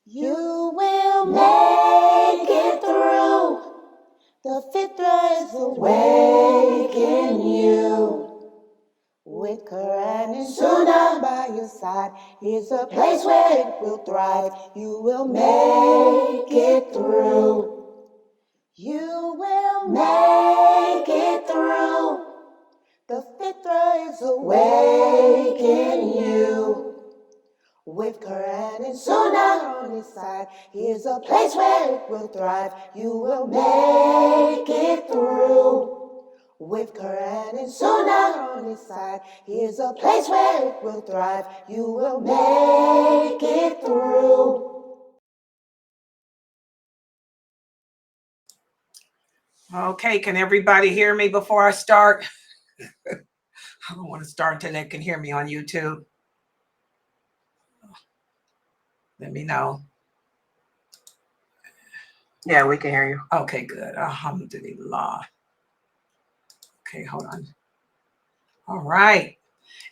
You will make it through. The fitra is awake in you. With Quran and Sunnah by your side, here's a place where it will thrive. You will make it through. You will make it through. The fitra is awake in you. With Quran and Sunnah on his side, here's a place where it will thrive. You will make it through. With Quran and Sunnah on his side, here's a place where it will thrive. You will make it through. Okay, can everybody hear me before I start? I don't want to start until they can hear me on YouTube. Let me know. Yeah, we can hear you. Okay, good. Alhamdulillah. Okay, hold on. All right.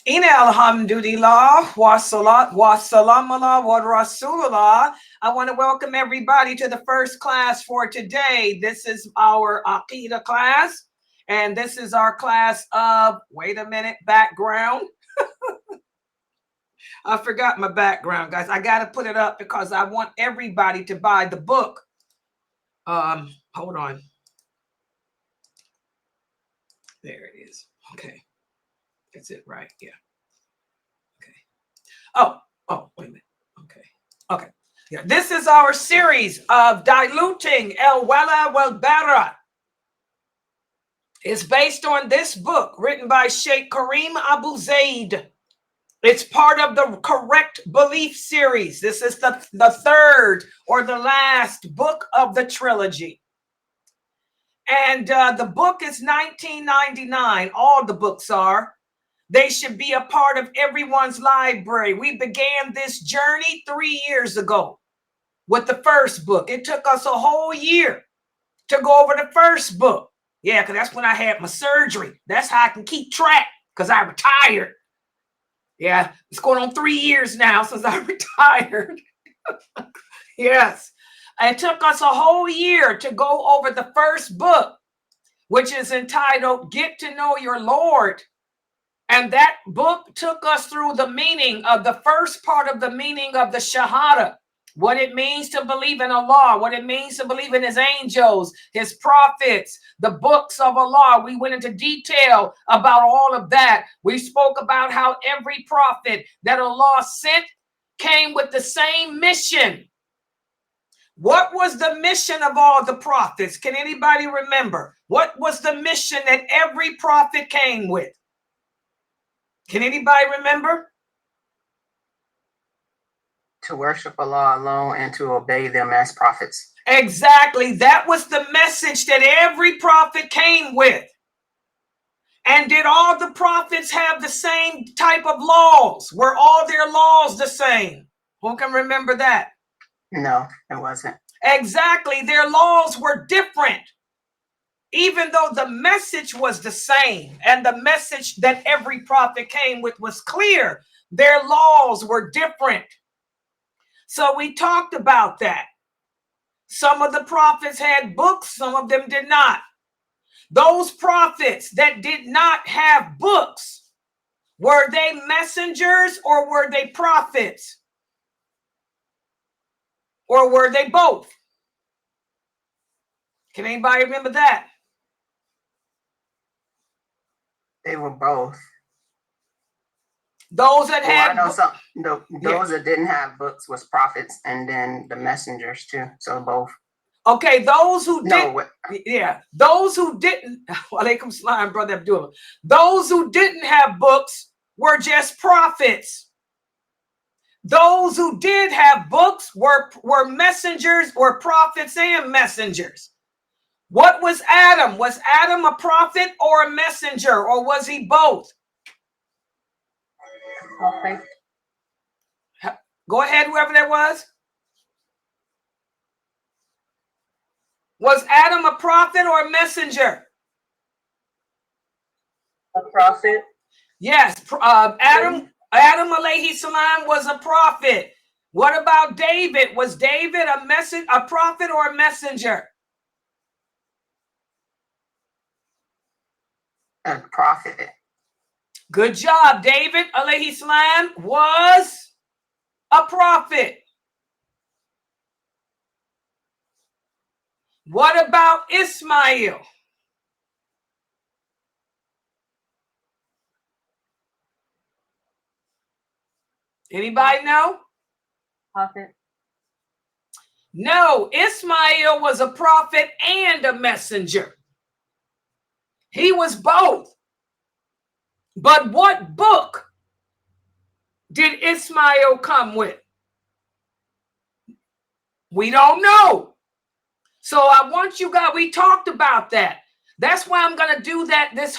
Inna alhamdulillah wa salat wa salamullah wa rasulullah. I want to welcome everybody to the first class for today. This is our Aqidah class, and this is our class of, wait a minute, background. I forgot my background, guys. I got to put it up because I want everybody to buy the book. Hold on. There it is. Okay. That's it, right? Yeah. Okay. Oh, wait a minute. Okay. Yeah. This is our series of diluting Wal Bara. It's based on this book written by Sheikh Kareem Abu Zaid. It's part of the Correct Belief series. This is the third or the last book of the trilogy. And the book is $19.99. All the books are. They should be a part of everyone's library. We began this journey 3 years ago with the first book. It took us a whole year to go over the first book. Yeah, because that's when I had my surgery. That's how I can keep track, because I retired. Yeah, it's going on 3 years now since I retired. Yes. It took us a whole year to go over the first book, which is entitled Get to Know Your Lord. And that book took us through the meaning of the first part of the meaning of the Shahada, what it means to believe in Allah, what it means to believe in his angels, his prophets, the books of Allah. We went into detail about all of that. We spoke about how every prophet that Allah sent came with the same mission. What was the mission of all the prophets? Can anybody remember? What was the mission that every prophet came with? Can anybody remember? To worship Allah alone and to obey them as prophets. Exactly. That was the message that every prophet came with. And did all the prophets have the same type of laws? Were all their laws the same? Who can remember that? No, it wasn't. Exactly. Their laws were different. Even though the message was the same and the message that every prophet came with was clear, their laws were different. So we talked about that. Some of the prophets had books, some of them did not. Those prophets that did not have books, were they messengers or were they prophets? Or were they both? Can anybody remember that? They were both. Those that had I know those that didn't have books was prophets, and then the messengers too. So both. Okay, those who those who didn't, Walaikum Salam, Brother Abdullah. Those who didn't have books were just prophets. Those who did have books were messengers, or prophets and messengers. What was Adam? Was Adam a prophet or a messenger, or was he both? Okay. Go ahead, whoever that was. Was Adam a prophet or a messenger? A prophet. Yes, Adam alayhi salam was a prophet. What about David? Was David a prophet or a messenger? A prophet. Good job. David, alayhi salam, was a prophet. What about Ismail? Anybody know? Prophet. No, Ismail was a prophet and a messenger. He was both. But what book did Ismail come with? We don't know. So I want you guys, we talked about that. That's why I'm going to do that this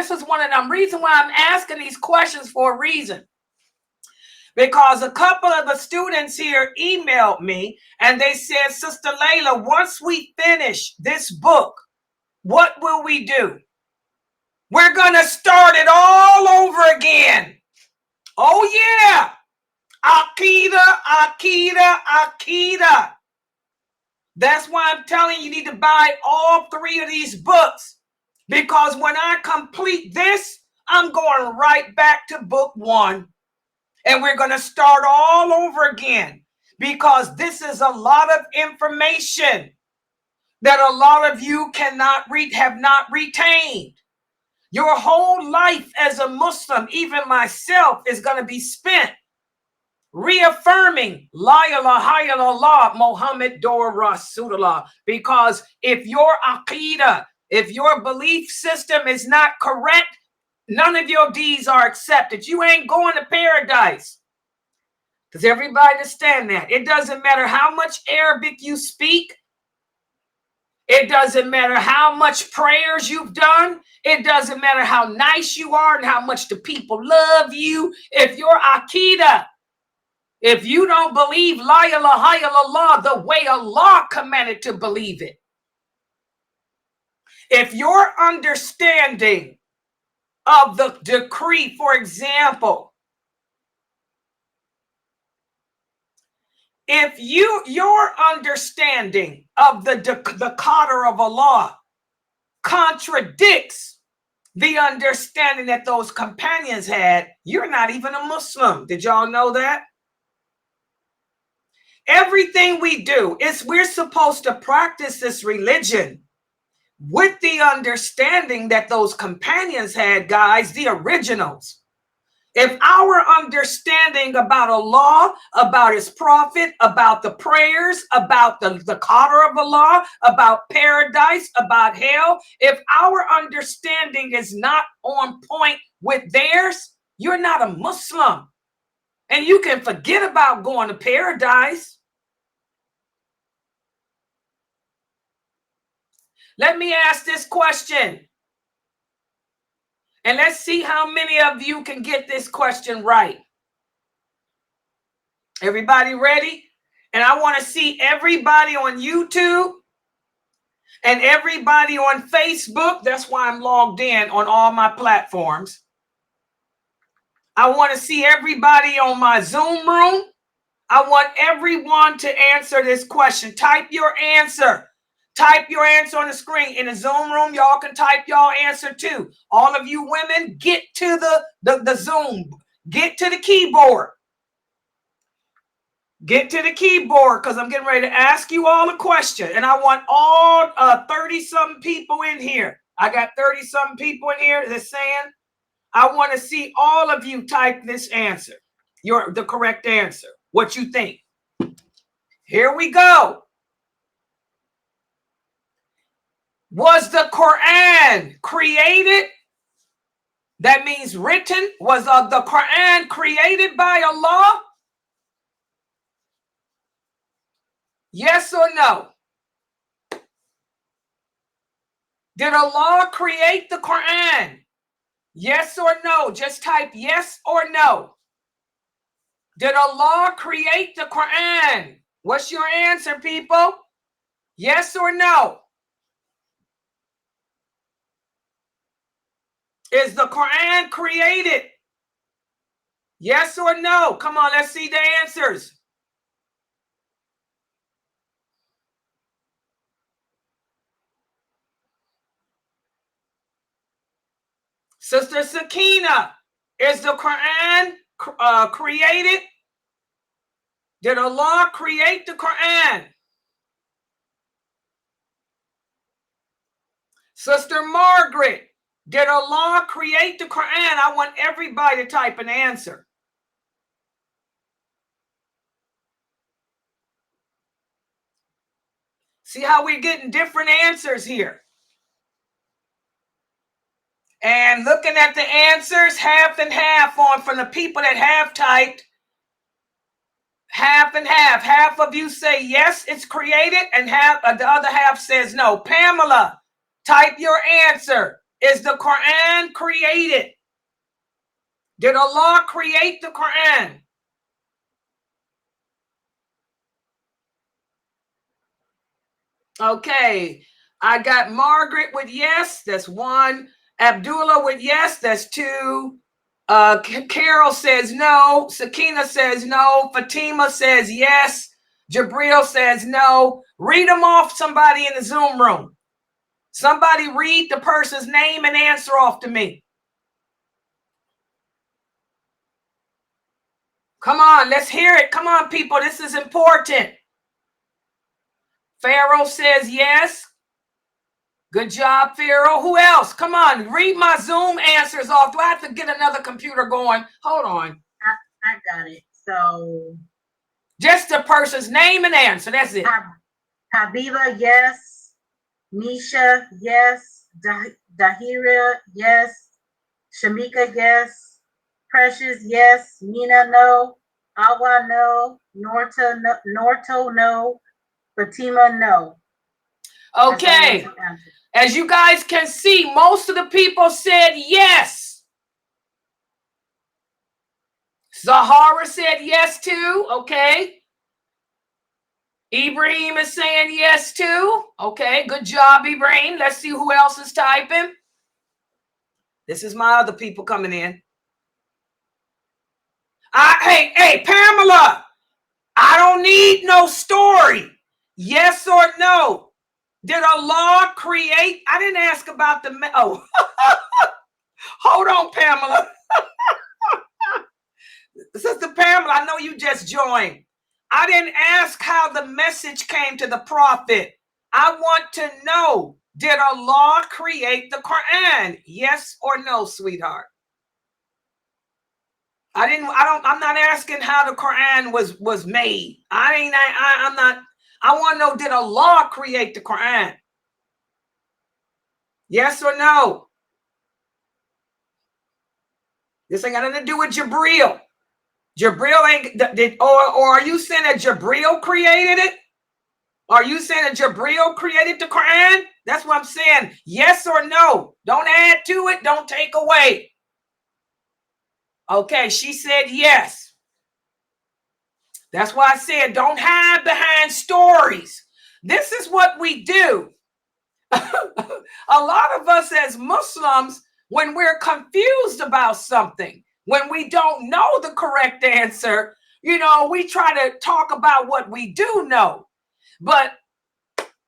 is one of them reasons why I'm asking these questions for a reason. Because a couple of the students here emailed me and they said, Sister Laila, once we finish this book, what will we do? We're going to start it all over again. Oh, yeah. Akida. That's why I'm telling you, you need to buy all 3 of these books. Because when I complete this, I'm going right back to book 1. And we're going to start all over again. Because this is a lot of information that a lot of you have not retained. Your whole life as a Muslim, even myself, is going to be spent reaffirming La ilaha illallah Muhammadur Rasulullah. Because if your aqidah, if your belief system is not correct, none of your deeds are accepted. You ain't going to paradise. Does everybody understand that? It doesn't matter how much Arabic you speak. It doesn't matter how much prayers you've done. It doesn't matter how nice you are and how much the people love you. If your aqidah, if you don't believe La ilaha illallah the way Allah commanded to believe it, if your understanding of the decree, for example, if your understanding of the qadr of Allah contradicts the understanding that those companions had, you're not even a Muslim. Did y'all know that? Everything we do is we're supposed to practice this religion with the understanding that those companions had, guys, the originals. If our understanding about Allah, about his prophet, about the prayers, about the qadr of Allah, about paradise, about hell, if our understanding is not on point with theirs, you're not a Muslim. And you can forget about going to paradise. Let me ask this question. And let's see how many of you can get this question right. Everybody ready? And I want to see everybody on YouTube and everybody on Facebook. That's why I'm logged in on all my platforms. I want to see everybody on my Zoom room. I want everyone to answer this question. Type your answer. Type your answer on the screen. In the Zoom room, y'all can type y'all answer too. All of you women, get to the Zoom. Get to the keyboard. Get to the keyboard because I'm getting ready to ask you all a question. And I want all 30-something people in here. I got 30-something people in here that's saying, I want to see all of you type this answer. The correct answer. What you think. Here we go. Was the Quran created? That means written. Was the Quran created by Allah? Yes or no? Did Allah create the Quran? Yes or no? Just type yes or no. Did Allah create the Quran? What's your answer, people? Yes or no? Is the Quran created? Yes or no? Come on, let's see the answers. Sister Sakina, is the Quran created? Did Allah create the Quran? Sister Margaret, did Allah create the Quran? I want everybody to type an answer. See how we're getting different answers here. And looking at the answers, half and half on from the people that have typed. Half and half. Half of you say yes, it's created, and the other half says no. Pamela, type your answer. Is the Quran created? Did Allah create the Quran? Okay, I got Margaret with yes, that's one. Abdullah with yes, that's two. Carol says no. Sakina says no. Fatima says yes. Jabril says no. Read them off, somebody in the Zoom room. Somebody read the person's name and answer off to me. Come on, let's hear it. Come on, people. This is important. Pharaoh says yes. Good job, Pharaoh. Who else? Come on, read my Zoom answers off. Do I have to get another computer going? Hold on. I got it. So just the person's name and answer. That's it. Habiba, yes. Nisha, yes. Dahira, yes. Shamika, yes. Precious, yes. Nina, no. Awa, no. Norto, no. Fatima, no. Okay. As you guys can see, most of the people said yes. Zahara said yes too. Okay. Ibrahim is saying yes too. Okay, good job, Ibrahim. Let's see who else is typing. This is my other people coming in. Hey, Pamela, I don't need no story. Yes or no? Did Allah create? I didn't ask about the... Oh, hold on, Pamela. Sister Pamela, I know you just joined. I didn't ask how the message came to the prophet. I want to know, did Allah create the Quran? Yes or no, sweetheart? I'm not asking how the Quran was made. I'm not. I want to know, did Allah create the Quran? Yes or no? This ain't got nothing to do with Jabril. Jabril ain't or are you saying that Jabril created it? Are you saying that Jabril created the Quran? That's what I'm saying. Yes or no? Don't add to it. Don't take away. Okay, she said yes. That's why I said don't hide behind stories. This is what we do. A lot of us as Muslims, when we're confused about something, when we don't know the correct answer, we try to talk about what we do know. But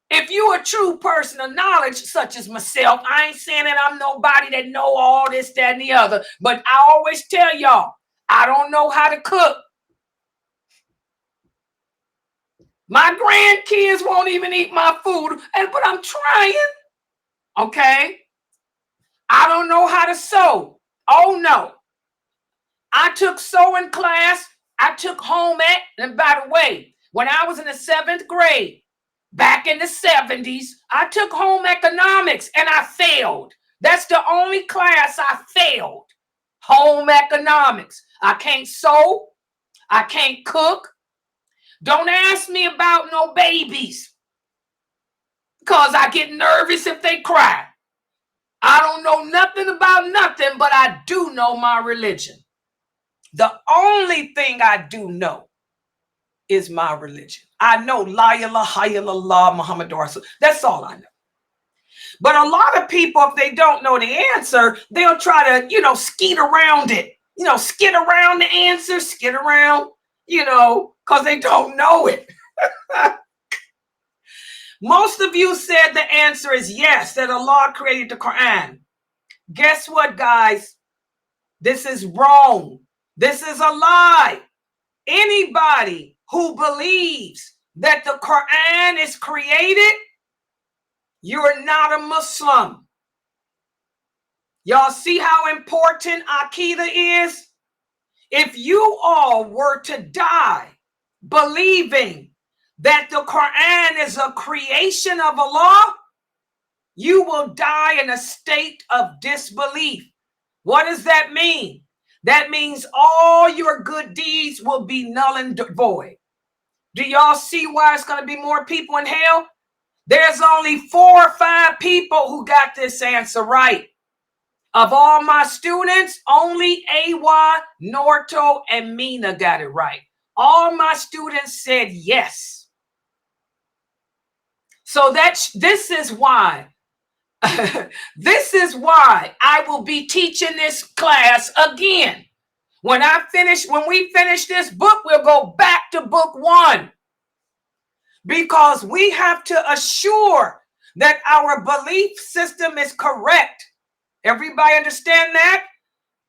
if you're a true person of knowledge, such as myself, I ain't saying that I'm nobody that know all this, that, and the other, but I always tell y'all, I don't know how to cook. My grandkids won't even eat my food, but I'm trying. Okay? I don't know how to sew. Oh, no. I took sewing class. I took home ec. And by the way, when I was in the 7th grade, back in the 70s, I took home economics and I failed. That's the only class I failed. Home economics. I can't sew. I can't cook. Don't ask me about no babies, because I get nervous if they cry. I don't know nothing about nothing, but I do know my religion. The only thing I do know is my religion. I know La ilaha illallah Muhammadur Rasul. That's all I know. But a lot of people, if they don't know the answer, they'll try to, skeet around it. Skid around the answer, skid around, because they don't know it. Most of you said the answer is yes, that Allah created the Quran. Guess what, guys? This is wrong. This is a lie. Anybody who believes that the Quran is created, you're not a Muslim. Y'all see how important Aqidah is? If you all were to die believing that the Quran is a creation of Allah, you will die in a state of disbelief. What does that mean? That means all your good deeds will be null and void. Do y'all see why it's going to be more people in hell? There's only 4 or 5 people who got this answer right. Of all my students, only Awa, Norto, and Mina got it right. All my students said yes. So this is why. This is why I will be teaching this class again. When we finish this book, we'll go back to book 1. Because we have to assure that our belief system is correct. Everybody understand that?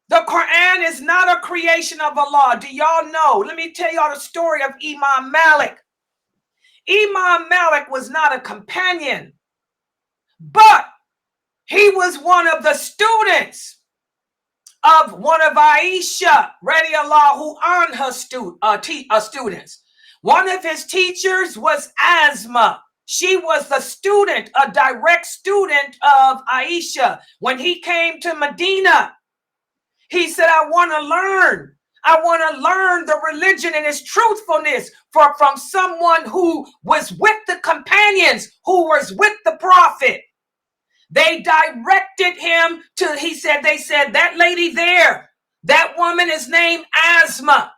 The Quran is not a creation of Allah. Do y'all know? Let me tell y'all the story of Imam Malik. Imam Malik was not a companion, but he was one of the students of one of Aisha radiallahu anha students. One of his teachers was Asma. She was the student, a direct student of Aisha. When he came to Medina, he said, I want to learn. I want to learn the religion and its truthfulness from someone who was with the companions, who was with the prophet. They directed him to, they said, that lady there, that woman is named Asma.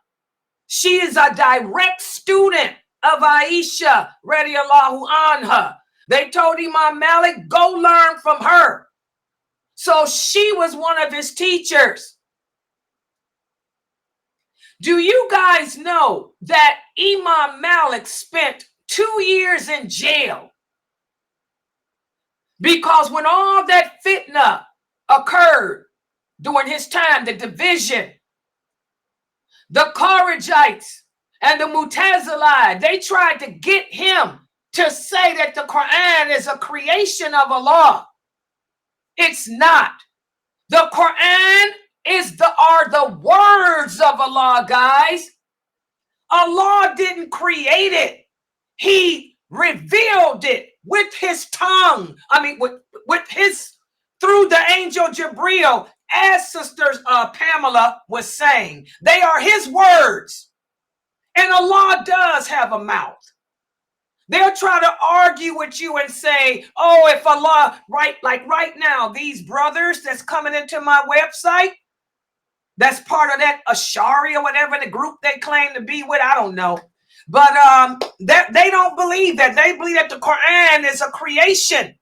She is a direct student of Aisha radiallahu anha. They told Imam Malik, go learn from her. So she was one of his teachers. Do you guys know that Imam Malik spent 2 years in jail? Because when all that fitna occurred during his time, the division, the Kharijites and the Mu'tazilite, they tried to get him to say that the Quran is a creation of Allah. It's not. The Quran are the words of Allah, guys. Allah didn't create it. He revealed it with his tongue. Through the angel Jibreel, as Sisters Pamela was saying. They are his words. And Allah does have a mouth. They'll try to argue with you and say, oh, if Allah, right now, these brothers that's coming into my website, that's part of that Ashari or whatever the group they claim to be with, I don't know. But they don't believe that. They believe that the Quran is a creation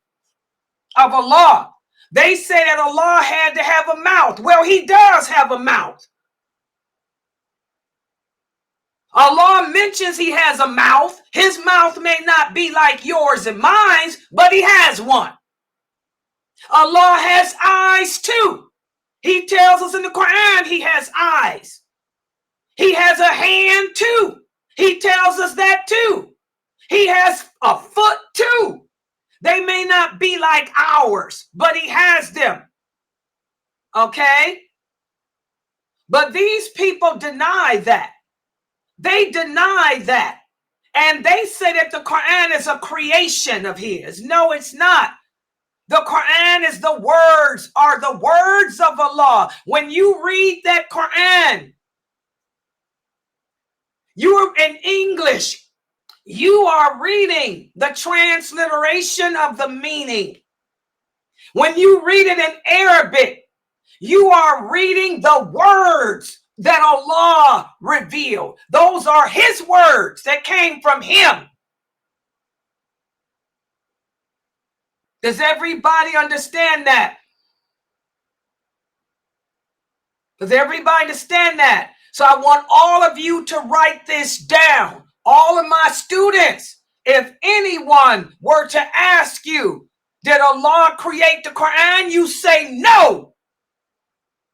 of Allah. They say that Allah had to have a mouth. Well, he does have a mouth. Allah mentions he has a mouth. His mouth may not be like yours and mine, but he has one. Allah has eyes too. He tells us in the Quran he has eyes. He has a hand too. He tells us that too. He has a foot too. They may not be like ours, but he has them. Okay? But these people deny that. They deny that. And they say that the Quran is a creation of his. No, it's not. The Quran is the words of Allah. When you read that Quran, you are in English. You are reading the transliteration of the meaning. When you read it in Arabic, you are reading the words that Allah revealed. Those are his words that came from him. Does everybody understand that? Does everybody understand that? So I want all of you to write this down. All of my students, if anyone were to ask you, Did Allah create the Quran? You say no.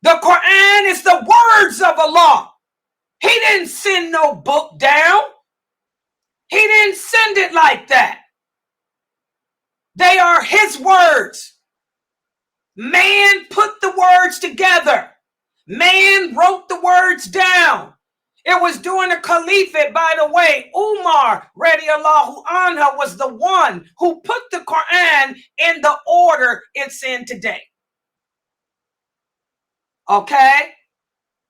The Quran is the words of Allah. He didn't send no book down. He didn't send it like that. They are his words. Man put the words together. Man wrote the words down. It was during the Caliphate, by the way. Umar, radiallahu anhu, was the one who put the Quran in the order it's in today. Okay?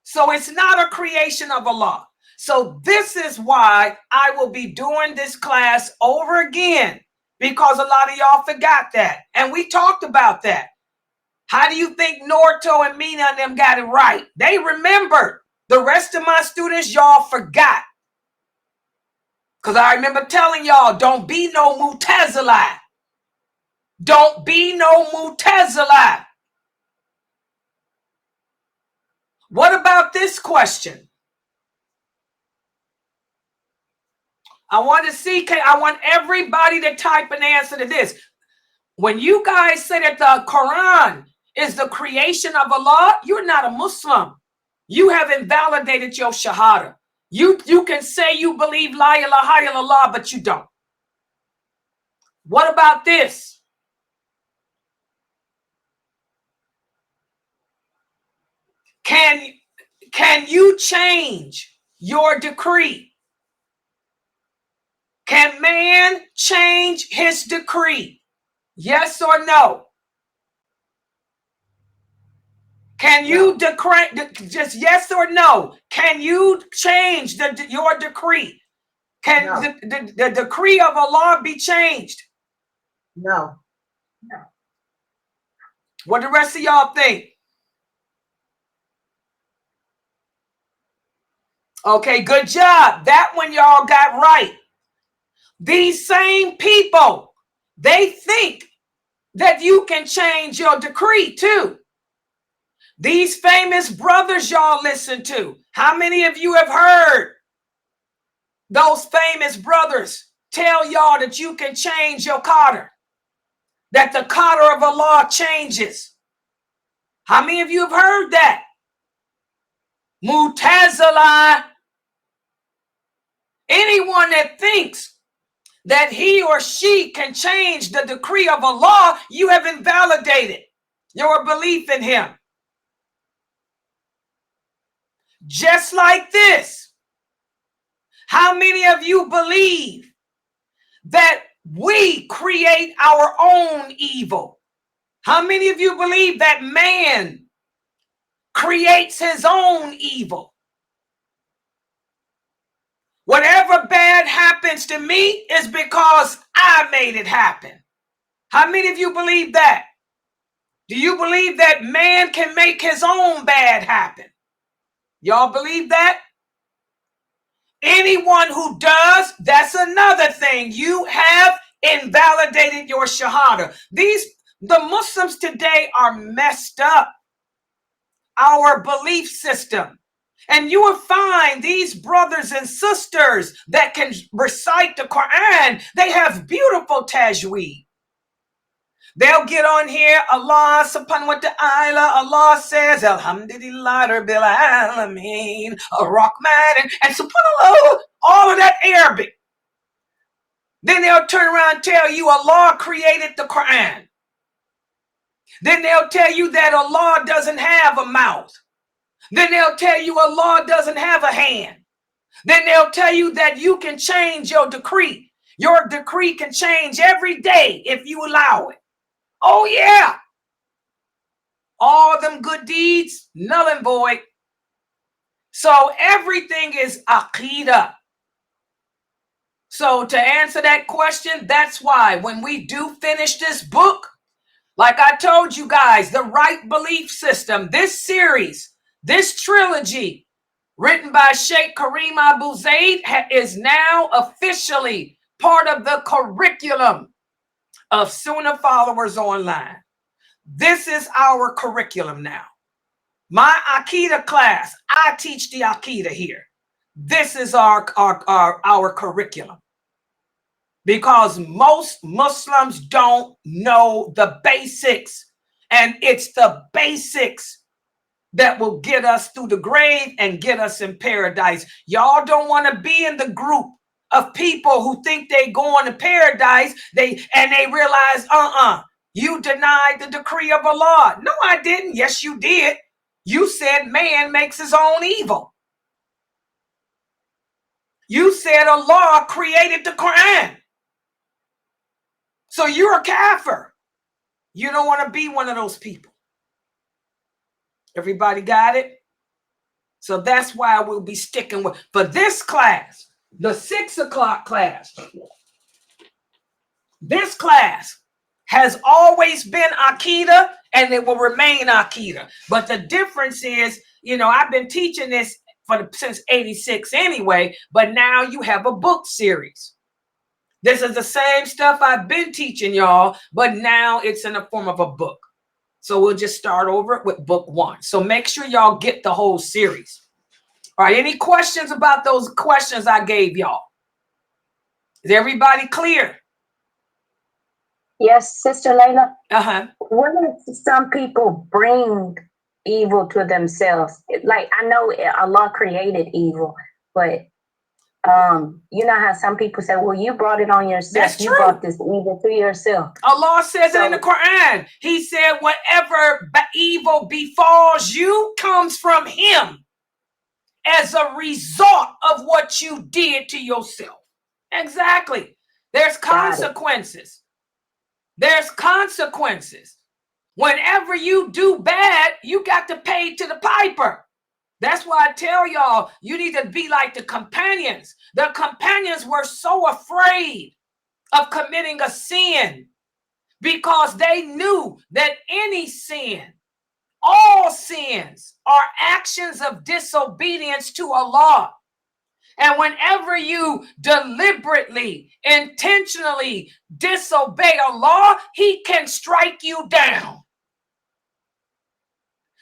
So it's not a creation of Allah. So this is why I will be doing this class over again, because a lot of y'all forgot that. And we talked about that. How do you think Norto and Mina and them got it right? They remembered. The rest of my students, y'all forgot. Because I remember telling y'all, don't be no Mu'tazila. Don't be no Mu'tazila. What about this question? I want to see, I want everybody to type an answer to this. When you guys say that the Quran is the creation of Allah, you're not a Muslim. You have invalidated your shahada. You can say you believe la ilaha illallah, but you don't. What about this? Can you change your decree? Can man change his decree? Yes or no? Can you decree, just yes or no? Can you change your decree? Can the decree of Allah be changed? No. What the rest of y'all think? Okay, good job. That one y'all got right. These same people, they think that you can change your decree too. These famous brothers y'all listen to. How many of you have heard those famous brothers tell y'all that you can change your qadr? That the qadr of Allah changes? How many of you have heard that? Mu'tazila. Anyone that thinks that he or she can change the decree of Allah, you have invalidated your belief in him. Just like this, how many of you believe that we create our own evil? How many of you believe that man creates his own evil? Whatever bad happens to me is because I made it happen. How many of you believe that? Do you believe that man can make his own bad happen? Y'all believe that? Anyone who does, that's another thing. You have invalidated your shahada. The Muslims today are messed up. Our belief system. And you will find these brothers and sisters that can recite the Quran, they have beautiful tajweed. They'll get on here, Allah subhanahu wa ta'ala, Allah says, Alhamdulillah rabbil alameen, ar-Rahman, and subhanallah, all of that Arabic. Then they'll turn around and tell you Allah created the Quran. Then they'll tell you that Allah doesn't have a mouth. Then they'll tell you Allah doesn't have a hand. Then they'll tell you that you can change your decree. Your decree can change every day if you allow it. Oh yeah. All them good deeds, null and void. So everything is aqeedah. So to answer that question, that's why when we do finish this book, like I told you guys, the right belief system, this series, this trilogy written by Sheikh Kareem Abu Zaid is now officially part of the curriculum of Sunnah Followers Online. This is our curriculum now. My Aqidah class, I teach the Aqidah here. This is our curriculum. because most Muslims don't know the basics, and it's the basics that will get us through the grave and get us in paradise. Y'all don't want to be in the group of people who think they going to paradise, they realize, you denied the decree of Allah. No, I didn't. Yes, you did. You said man makes his own evil. You said Allah created the Quran. So you're a kafir. You don't want to be one of those people. Everybody got it? So that's why we'll be sticking with, for this class, the 6 o'clock class. This class has always been Aqidah, and it will remain Aqidah. But the difference is, I've been teaching this since 86 anyway, but now you have a book series. This is the same stuff I've been teaching y'all, but now it's in the form of a book. So we'll just start over with book 1. So make sure y'all get the whole series. All right, any questions about those questions I gave y'all? Is everybody clear? Yes, Sister Laila. Uh-huh. What if some people bring evil to themselves? Like, I know Allah created evil, but you know how some people say, well, you brought it on yourself. That's true. You brought this evil to yourself. Allah says it in the Quran. He said, whatever evil befalls you comes from him as a result of what you did to yourself. Exactly. There's consequences. There's consequences. Whenever you do bad, you got to pay to the piper. That's why I tell y'all, you need to be like the companions. The companions were so afraid of committing a sin because they knew that any sin, all sins, are actions of disobedience to Allah. And whenever you deliberately, intentionally disobey Allah, He can strike you down.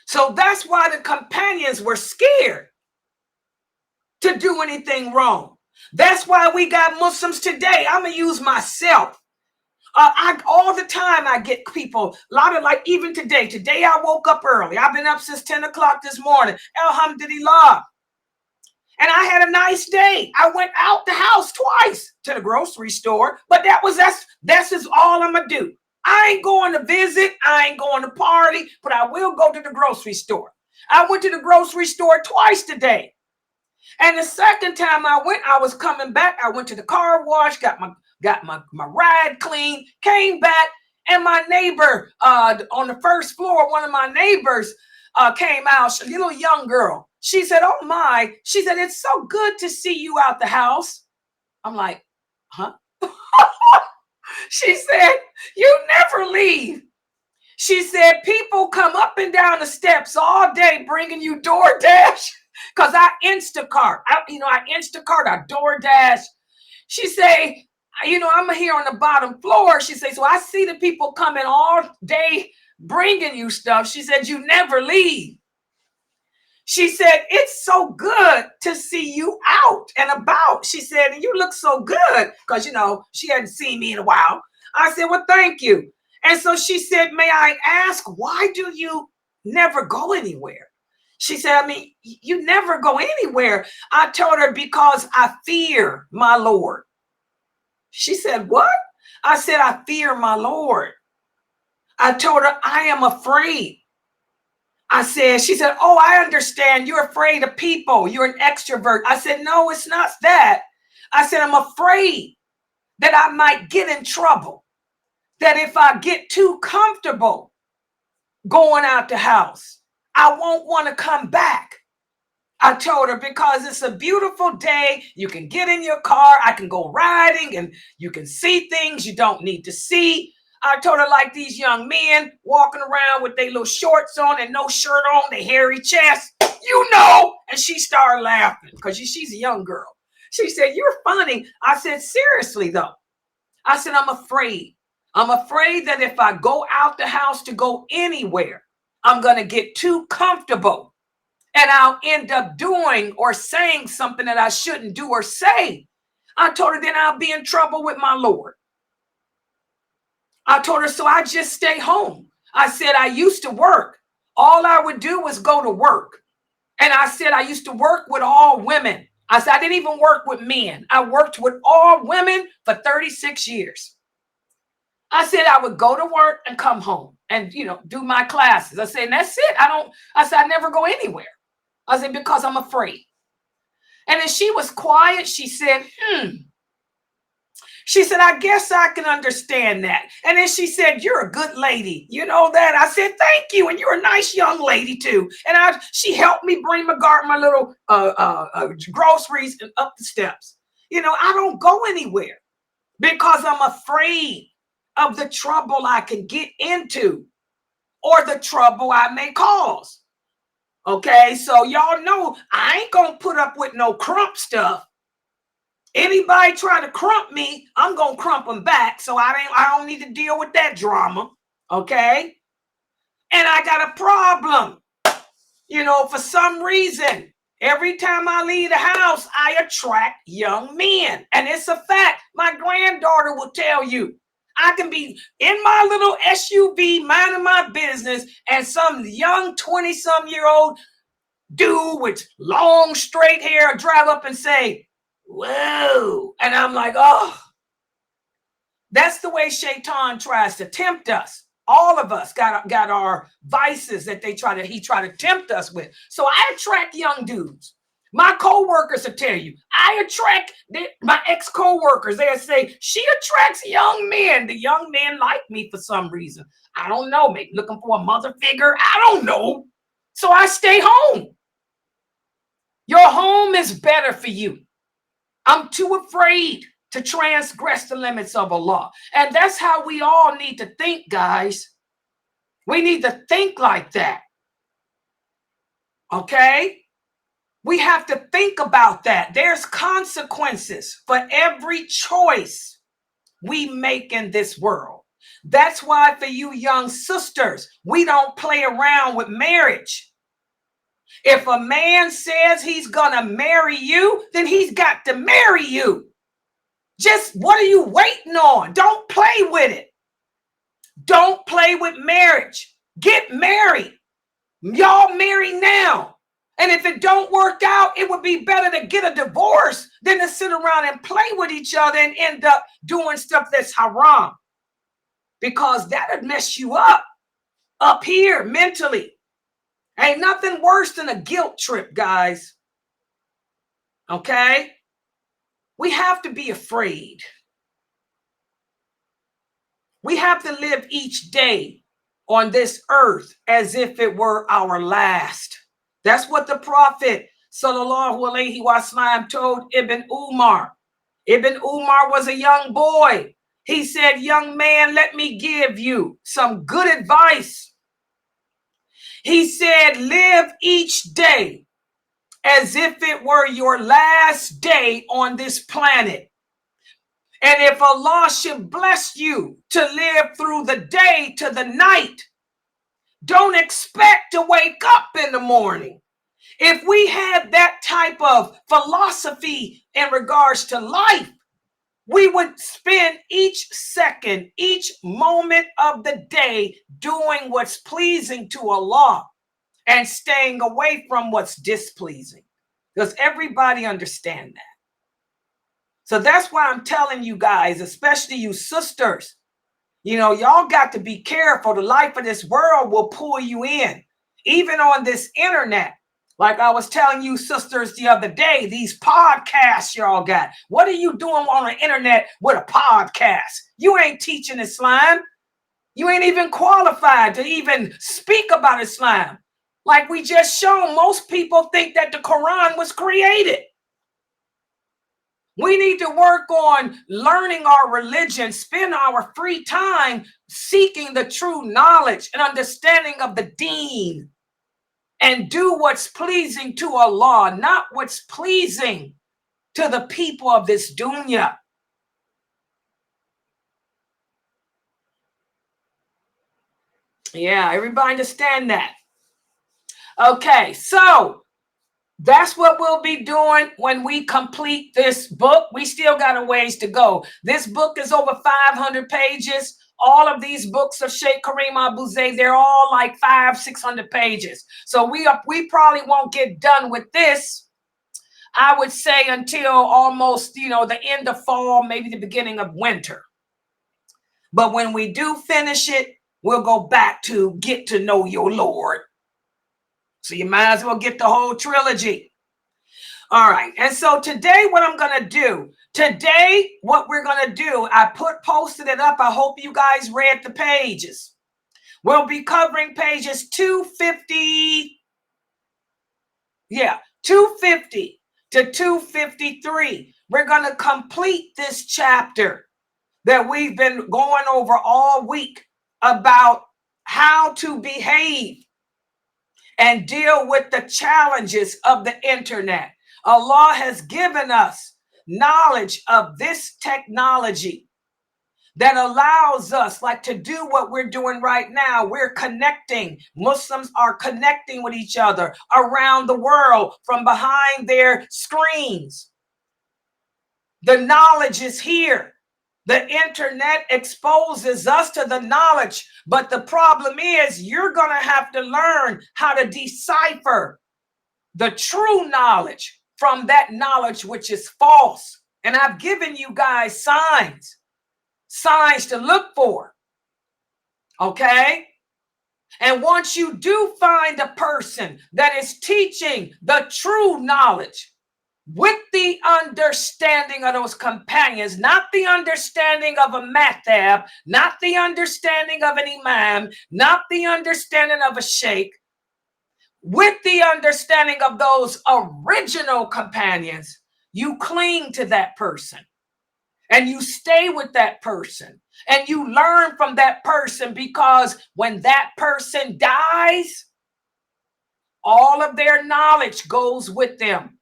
So that's why the companions were scared to do anything wrong. That's why we got Muslims today. I'm going to use myself. All the time I get people, a lot of, like, even today. Today I woke up early. I've been up since 10 o'clock this morning. Alhamdulillah. And I had a nice day. I went out the house twice to the grocery store, but that's just all I'm going to do. I ain't going to visit. I ain't going to party, but I will go to the grocery store. I went to the grocery store twice today. And the second time I went, I was coming back. I went to the car wash, got my ride clean, came back, and my neighbor on the first floor, one of my neighbors came out, a little young girl. She said, oh my, she said, it's so good to see you out the house. I'm like, huh? She said, you never leave. She said, people come up and down the steps all day bringing you DoorDash, because I Instacart. I Instacart, I DoorDash. She said, I'm here on the bottom floor. She said, so I see the people coming all day bringing you stuff. She said, you never leave. She said, it's so good to see you out and about. She said, you look so good, because, she hadn't seen me in a while. I said, well, thank you. And so she said, may I ask, why do you never go anywhere? She said, you never go anywhere. I told her, because I fear my Lord. She said, what? I said, I fear my Lord. I told her, I am afraid. She said, oh, I understand. You're afraid of people. You're an extrovert. I said, no, it's not that. I said, I'm afraid that I might get in trouble. That if I get too comfortable going out the house, I won't want to come back. I told her, because it's a beautiful day. You can get in your car. I can go riding and you can see things you don't need to see. I told her, like these young men walking around with their little shorts on and no shirt on, their hairy chest, and she started laughing because she's a young girl. She said, you're funny. I said, seriously, though. I said, I'm afraid. I'm afraid that if I go out the house to go anywhere, I'm going to get too comfortable and I'll end up doing or saying something that I shouldn't do or say. I told her, then I'll be in trouble with my Lord. I told her, so I just stay home. I said, I used to work. All I would do was go to work. And I said, I used to work with all women. I said, I didn't even work with men. I worked with all women for 36 years. I said, I would go to work and come home and, do my classes. I said, and that's it. I said, I never go anywhere. I said, because I'm afraid. And then she was quiet. She said, She said, I guess I can understand that. And then she said, you're a good lady. You know that? I said, thank you. And you're a nice young lady too. And she helped me bring my little groceries and up the steps. I don't go anywhere because I'm afraid of the trouble I can get into or the trouble I may cause. Okay, so y'all know I ain't gonna put up with no crump stuff. Anybody try to crump me, I'm gonna crump them back. So I don't need to deal with that drama. Okay. And I got a problem. For some reason, every time I leave the house, I attract young men. And it's a fact. My granddaughter will tell you. I can be in my little SUV minding my business, and some young 20-some-year-old dude with long straight hair drive up and say, whoa. And I'm like, oh, that's the way Shaitan tries to tempt us. All of us got our vices that he try to tempt us with. So I attract young dudes. My co-workers will tell you, I attract my ex-co-workers. They'll say, she attracts young men. The young men like me for some reason. I don't know, maybe looking for a mother figure. I don't know. So I stay home. Your home is better for you. I'm too afraid to transgress the limits of Allah. And that's how we all need to think, guys. We need to think like that. Okay? We have to think about that. There's consequences for every choice we make in this world. That's why for you young sisters, we don't play around with marriage. If a man says he's gonna marry you, then he's got to marry you. Just what are you waiting on? Don't play with it. Don't play with marriage. Get married. Y'all married now. And if it don't work out, it would be better to get a divorce than to sit around and play with each other and end up doing stuff that's haram. Because that'd mess you up here mentally. Ain't nothing worse than a guilt trip, guys. Okay? We have to be afraid. We have to live each day on this earth as if it were our last. That's what the Prophet sallallahu alaihi wasallam told Ibn Umar. Ibn Umar was a young boy. He said, young man, let me give you some good advice. He said, live each day as if it were your last day on this planet. And if Allah should bless you to live through the day to the night, don't expect to wake up in the morning. If we had that type of philosophy in regards to life, we would spend each second, each moment of the day doing what's pleasing to Allah and staying away from what's displeasing. Because everybody understands that. So that's why I'm telling you guys, especially you sisters, y'all got to be careful. The life of this world will pull you in, even on this internet. Like I was telling you sisters the other day, these podcasts y'all got. What are you doing on the internet with a podcast? You ain't teaching Islam. You ain't even qualified to even speak about Islam. Like we just shown, most people think that the Quran was created. We need to work on learning our religion, spend our free time seeking the true knowledge and understanding of the deen, and do what's pleasing to Allah, not what's pleasing to the people of this dunya. Yeah, everybody understand that? Okay, so That's what we'll be doing when we complete this book. We still got a ways to go. This book is over 500 pages. All of these books of Sheikh Kareem Abu-Zayd, they're all like 500-600 pages. So we probably won't get done with this, I would say, until almost, the end of fall, maybe the beginning of winter. But when we do finish it, we'll go back to Get to Know Your Lord. So you might as well get the whole trilogy. All right. And so today, what I'm going to do, I posted it up. I hope you guys read the pages. We'll be covering pages 250. Yeah, 250 to 253. We're going to complete this chapter that we've been going over all week about how to behave and deal with the challenges of the internet. Allah has given us knowledge of this technology that allows us, like, to do what we're doing right now. We're connecting. Muslims are connecting with each other around the world from behind their screens. The knowledge is here. The internet exposes us to the knowledge, but the problem is you're going to have to learn how to decipher the true knowledge from that knowledge which is false. And I've given you guys signs to look for. Okay? And once you do find a person that is teaching the true knowledge, with the understanding of those companions, not the understanding of a madhab, not the understanding of an imam, not the understanding of a sheikh, with the understanding of those original companions, you cling to that person and you stay with that person and you learn from that person, because when that person dies, all of their knowledge goes with them.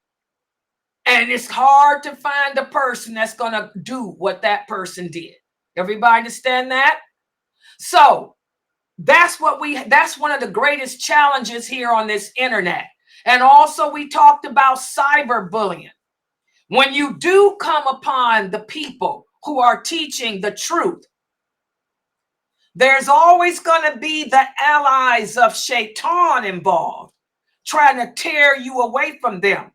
And it's hard to find a person that's going to do what that person did. Everybody understand that? So that's one of the greatest challenges here on this internet. And also we talked about cyberbullying. When you do come upon the people who are teaching the truth, there's always going to be the allies of Shaitan involved, trying to tear you away from them.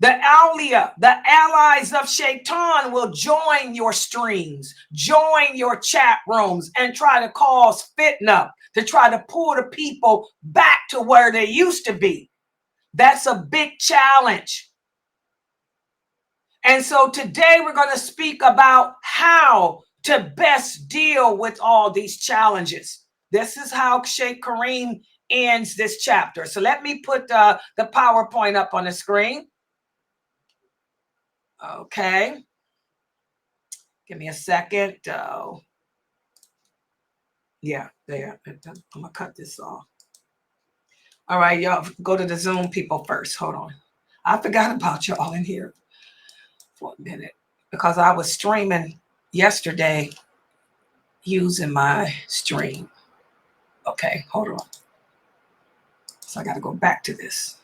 The awliya, the allies of Shaitan, will join your streams, join your chat rooms, and try to cause fitna, to try to pull the people back to where they used to be. That's a big challenge. And so today we're going to speak about how to best deal with all these challenges. This is how Sheikh Kareem ends this chapter. So let me put the PowerPoint up on the screen. Okay. Give me a second. Yeah, there. I'm going to cut this off. All right, y'all, go to the Zoom people first. Hold on. I forgot about y'all in here for a minute because I was streaming yesterday using my stream. Okay, hold on. So I got to go back to this.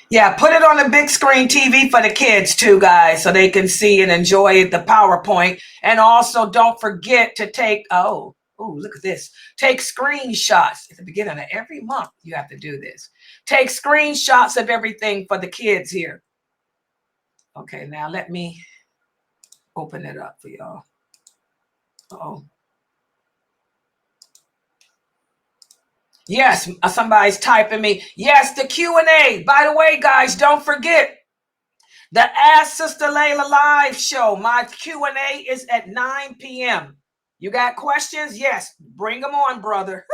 Yeah, put it on the big screen TV for the kids too, guys, so they can see and enjoy the PowerPoint. And also don't forget to take, look at this. Take screenshots at the beginning of every month. You have to do this. Take screenshots of everything for the kids here. Okay, now let me open it up for y'all. Uh-oh. Yes, somebody's typing me. Yes, the Q&A. By the way, guys, don't forget the Ask Sister Laila live show. My Q&A is at 9 p.m. You got questions? Yes, bring them on, brother.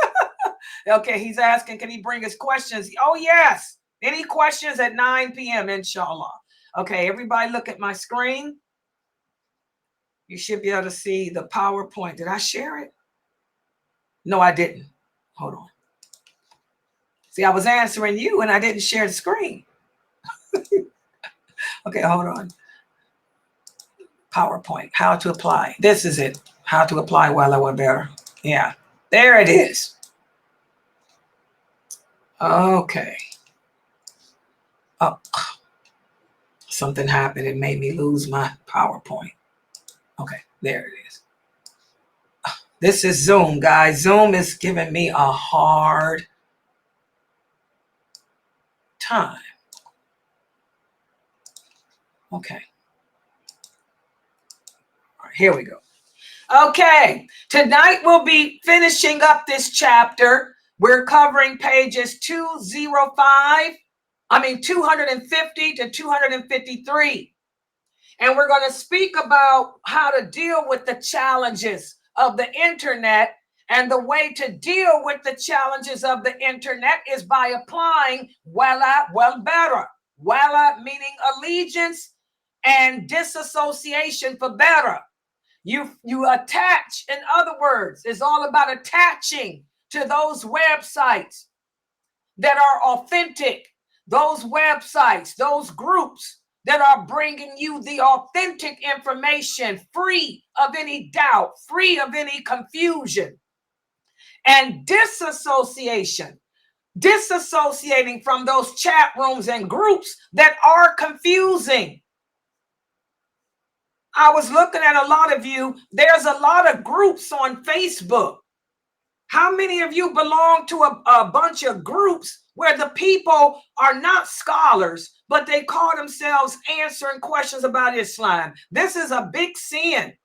Okay, he's asking, can he bring his questions? Oh, yes. Any questions at 9 p.m., inshallah. Okay, everybody look at my screen. You should be able to see the PowerPoint. Did I share it? No, I didn't. Hold on. See, I was answering you and I didn't share the screen. Okay, hold on. PowerPoint, how to apply. This is it. How to apply Wal Bara. Yeah, there it is. Okay. Oh, something happened. It made me lose my PowerPoint. Okay, there it is. This is Zoom, guys. Zoom is giving me a hard time. Okay. All right, here we go. Okay, tonight we'll be finishing up this chapter. We're covering pages 250 to 253. And we're going to speak about how to deal with the challenges of the internet. And the way to deal with the challenges of the internet is by applying Wal Bara. Wala meaning allegiance and disassociation for better. You attach, in other words, it's all about attaching to those websites that are authentic, those websites, those groups that are bringing you the authentic information, free of any doubt, free of any confusion. And disassociating from those chat rooms and groups that are confusing. I was looking at a lot of you. There's a lot of groups on Facebook. How many of you belong to a bunch of groups where the people are not scholars, but they call themselves answering questions about Islam? This is a big sin.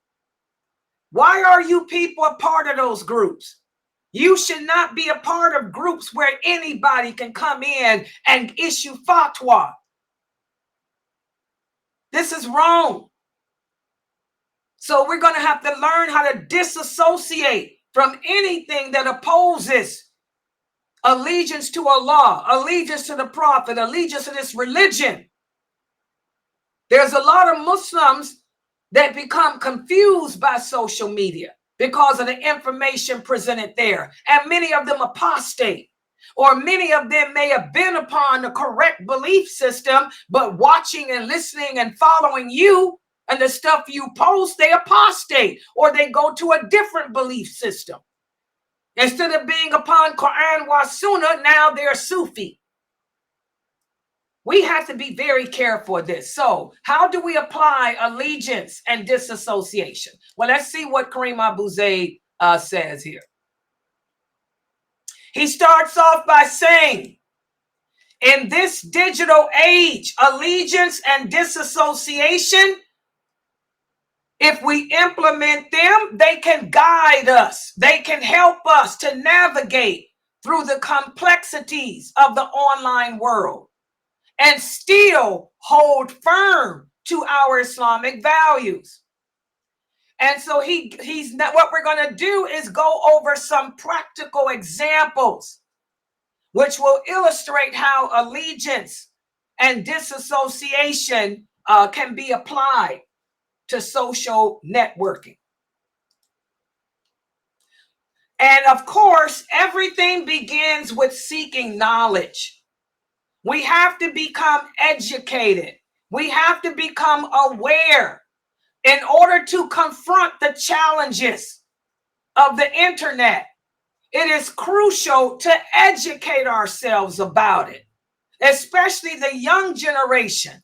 Why are you people a part of those groups? You should not be a part of groups where anybody can come in and issue fatwa. This is wrong. So we're going to have to learn how to disassociate from anything that opposes allegiance to Allah, allegiance to the Prophet, allegiance to this religion. There's a lot of Muslims that become confused by social media because of the information presented there. And many of them apostate, or many of them may have been upon the correct belief system, but watching and listening and following you and the stuff you post, they apostate, or they go to a different belief system. Instead of being upon Quran wa Sunnah, now they're Sufi. We have to be very careful of this. So how do we apply allegiance and disassociation? Well, let's see what Kareem Abu Zaid says here. He starts off by saying, in this digital age, allegiance and disassociation, if we implement them, they can guide us. They can help us to navigate through the complexities of the online world and still hold firm to our Islamic values. And so what we're going to do is go over some practical examples which will illustrate how allegiance and disassociation can be applied to social networking. And of course, everything begins with seeking knowledge. We have to become educated. We have to become aware in order to confront the challenges of the internet. It is crucial to educate ourselves about it, especially the young generation.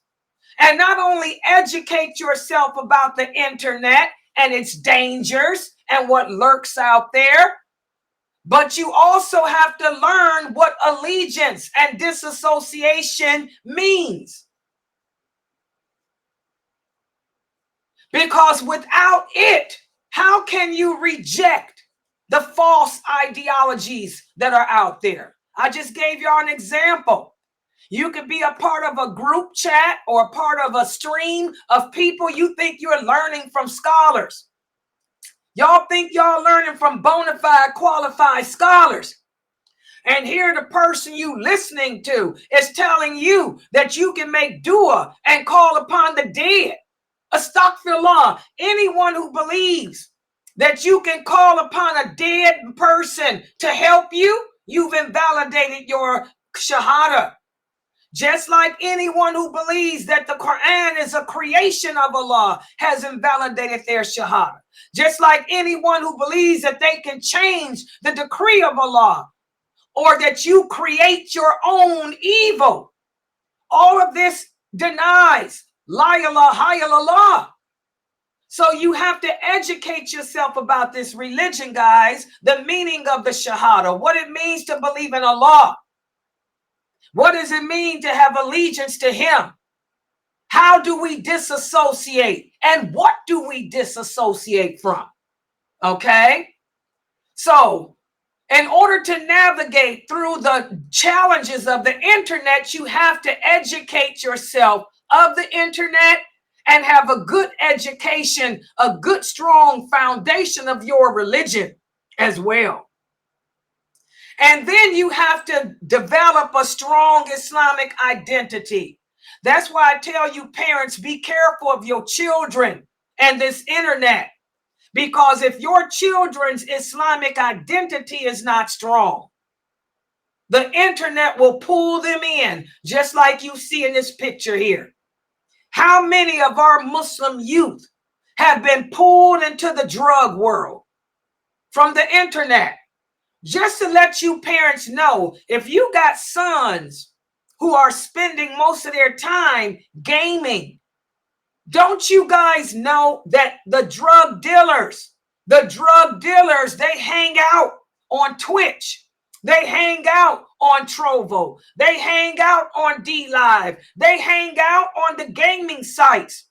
And not only educate yourself about the internet and its dangers and what lurks out there, but you also have to learn what allegiance and disassociation means. Because without it, how can you reject the false ideologies that are out there? I just gave y'all an example. You could be a part of a group chat or a part of a stream of people you think you're learning from scholars. Y'all think y'all learning from bona fide qualified scholars. And here the person you listening to is telling you that you can make dua and call upon the dead. Astaghfirullah. Anyone who believes that you can call upon a dead person to help you, you've invalidated your shahada. Just like anyone who believes that the Quran is a creation of Allah has invalidated their shahada. Just like anyone who believes that they can change the decree of Allah or that you create your own evil. All of this denies la ilaha illallah. So you have to educate yourself about this religion, guys, the meaning of the Shahada, what it means to believe in Allah. What does it mean to have allegiance to him? How do we disassociate? And what do we disassociate from? Okay? So, in order to navigate through the challenges of the internet, you have to educate yourself of the internet and have a good education, a good, strong foundation of your religion as well. And then you have to develop a strong Islamic identity. That's why I tell you, parents, be careful of your children and this internet. Because if your children's Islamic identity is not strong, the internet will pull them in, just like you see in this picture here. How many of our Muslim youth have been pulled into the drug world from the internet? Just to let you parents know, if you got sons who are spending most of their time gaming, don't you guys know that the drug dealers, they hang out on Twitch. They hang out on Trovo. They hang out on D-Live. They hang out on the gaming sites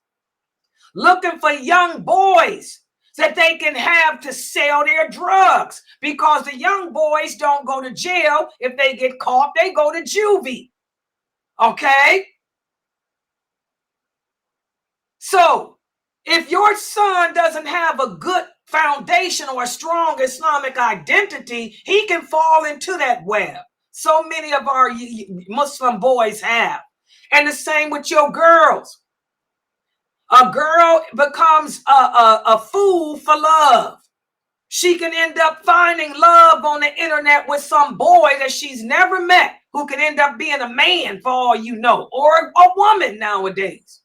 looking for young boys that they can have to sell their drugs, because the young boys don't go to jail. If they get caught, they go to juvie. Okay? So if your son doesn't have a good foundation or a strong Islamic identity, he can fall into that web. So many of our Muslim boys have. And the same with your girls. A girl becomes a fool for love. She can end up finding love on the internet with some boy that she's never met, who can end up being a man for all you know, or a woman nowadays.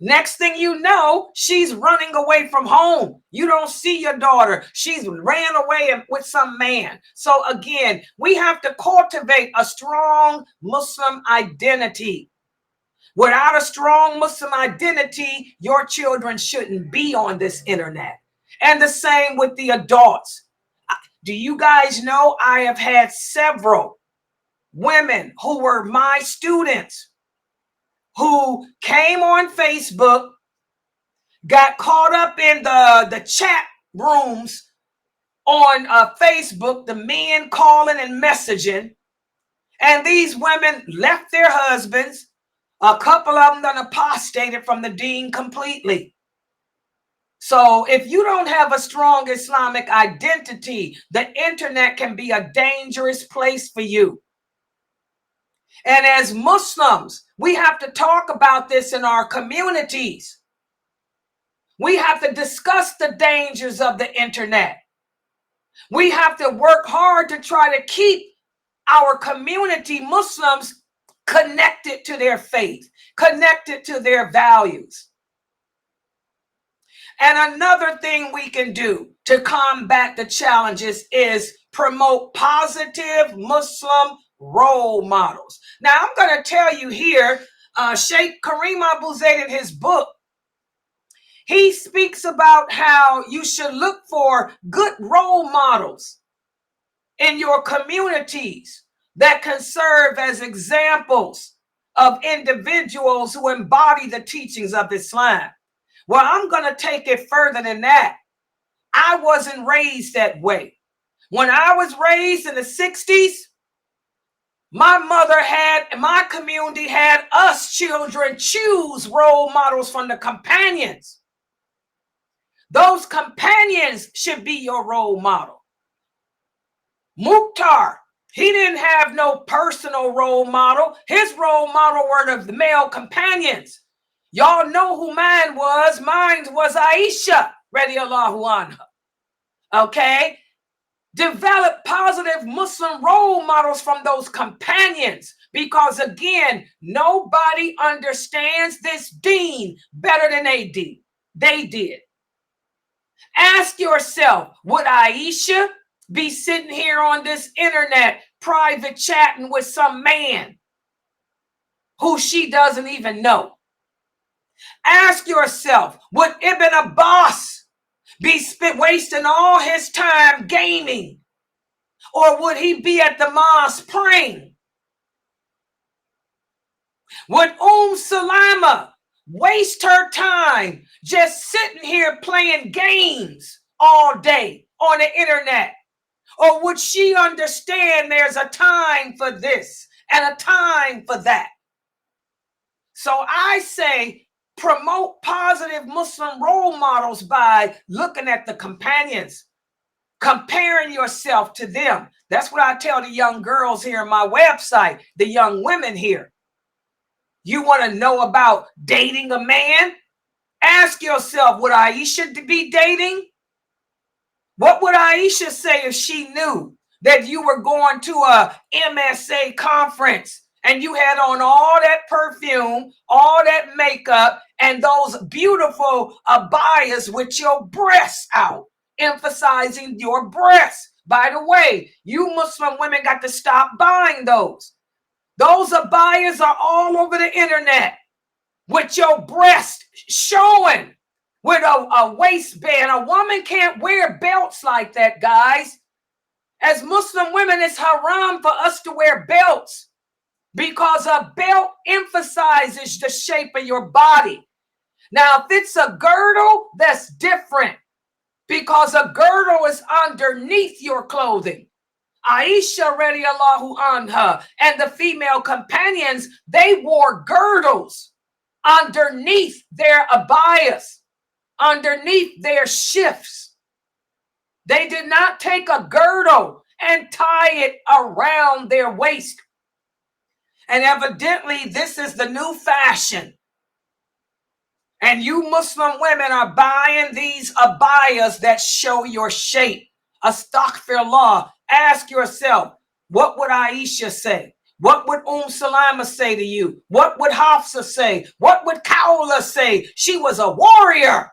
Next thing you know, she's running away from home. You don't see your daughter. She's ran away with some man. So again, we have to cultivate a strong Muslim identity. Without a strong Muslim identity, your children shouldn't be on this internet. And the same with the adults. Do you guys know I have had several women who were my students who came on Facebook, got caught up in the chat rooms on Facebook, the men calling and messaging, and these women left their husbands. A couple of them done apostated from the deen completely. So if you don't have a strong Islamic identity, the internet can be a dangerous place for you. And as Muslims, we have to talk about this in our communities. We have to discuss the dangers of the internet. We have to work hard to try to keep our community, Muslims, connected to their faith, connected to their values. And another thing we can do to combat the challenges is promote positive Muslim role models. Now, I'm going to tell you here, Sheikh Kareem Abu Zayd in his book, he speaks about how you should look for good role models in your communities that can serve as examples of individuals who embody the teachings of Islam. Well, I'm going to take it further than that. I wasn't raised that way. When I was raised in the 60s, my mother had, my community had us children choose role models from the companions. Those companions should be your role model. Mukhtar, he didn't have no personal role model. His role model were the male companions. Y'all know who mine was. Mine was Aisha, radiallahu anha. Okay? Develop positive Muslim role models from those companions, because again, nobody understands this deen better than they did. Ask yourself, would Aisha be sitting here on this internet private chatting with some man who she doesn't even know. Ask yourself, would Ibn Abbas be wasting all his time gaming, or would he be at the mosque praying? Would Salama waste her time just sitting here playing games all day on the internet? Or would she understand there's a time for this and a time for that? So I say promote positive Muslim role models by looking at the companions, comparing yourself to them. That's what I tell the young girls here on my website, the young women here. You want to know about dating a man? Ask yourself, would Aisha be dating? What would Aisha say if she knew that you were going to a MSA conference and you had on all that perfume, all that makeup, and those beautiful abayas with your breasts out, emphasizing your breasts? By the way, you Muslim women got to stop buying those. Those abayas are all over the internet with your breast showing, with a waistband. A woman can't wear belts like that, guys. As Muslim women, it's haram for us to wear belts because a belt emphasizes the shape of your body. Now, if it's a girdle, that's different because a girdle is underneath your clothing. Aisha radiallahu anha and the female companions, they wore girdles underneath their abayas, underneath their shifts. They did not take a girdle and tie it around their waist. And evidently, this is the new fashion. And you Muslim women are buying these abayas that show your shape. Astaghfirullah. Ask yourself, what would Aisha say? What would Salama say to you? What would Hafsa say? What would Kaula say? She was a warrior.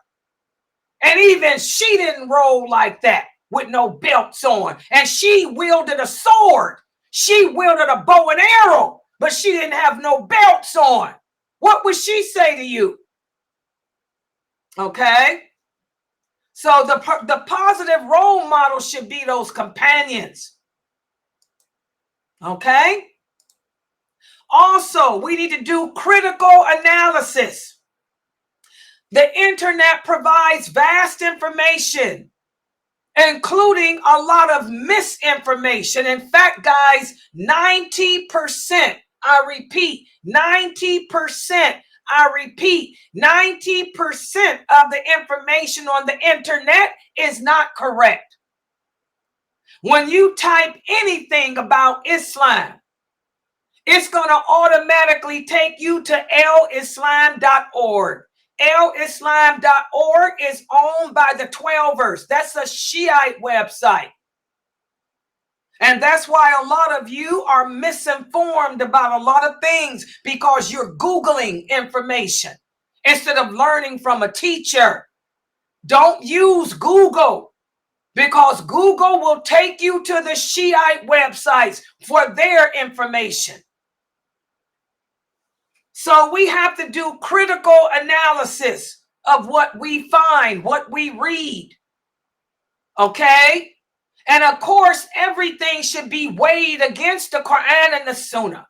And even she didn't roll like that with no belts on. And she wielded a sword. She wielded a bow and arrow, but she didn't have no belts on. What would she say to you? Okay? So the positive role model should be those companions. Okay? Also, we need to do critical analysis. The internet provides vast information, including a lot of misinformation. In fact, guys, 90%, I repeat, 90%, I repeat, 90% of the information on the internet is not correct. When you type anything about Islam, it's going to automatically take you to alislam.org. Alislam.org is owned by the Twelvers. That's a Shiite website. And that's why a lot of you are misinformed about a lot of things because you're Googling information instead of learning from a teacher. Don't use Google because Google will take you to the Shiite websites for their information. So we have to do critical analysis of what we find, what we read. Okay? And of course, everything should be weighed against the Quran and the Sunnah.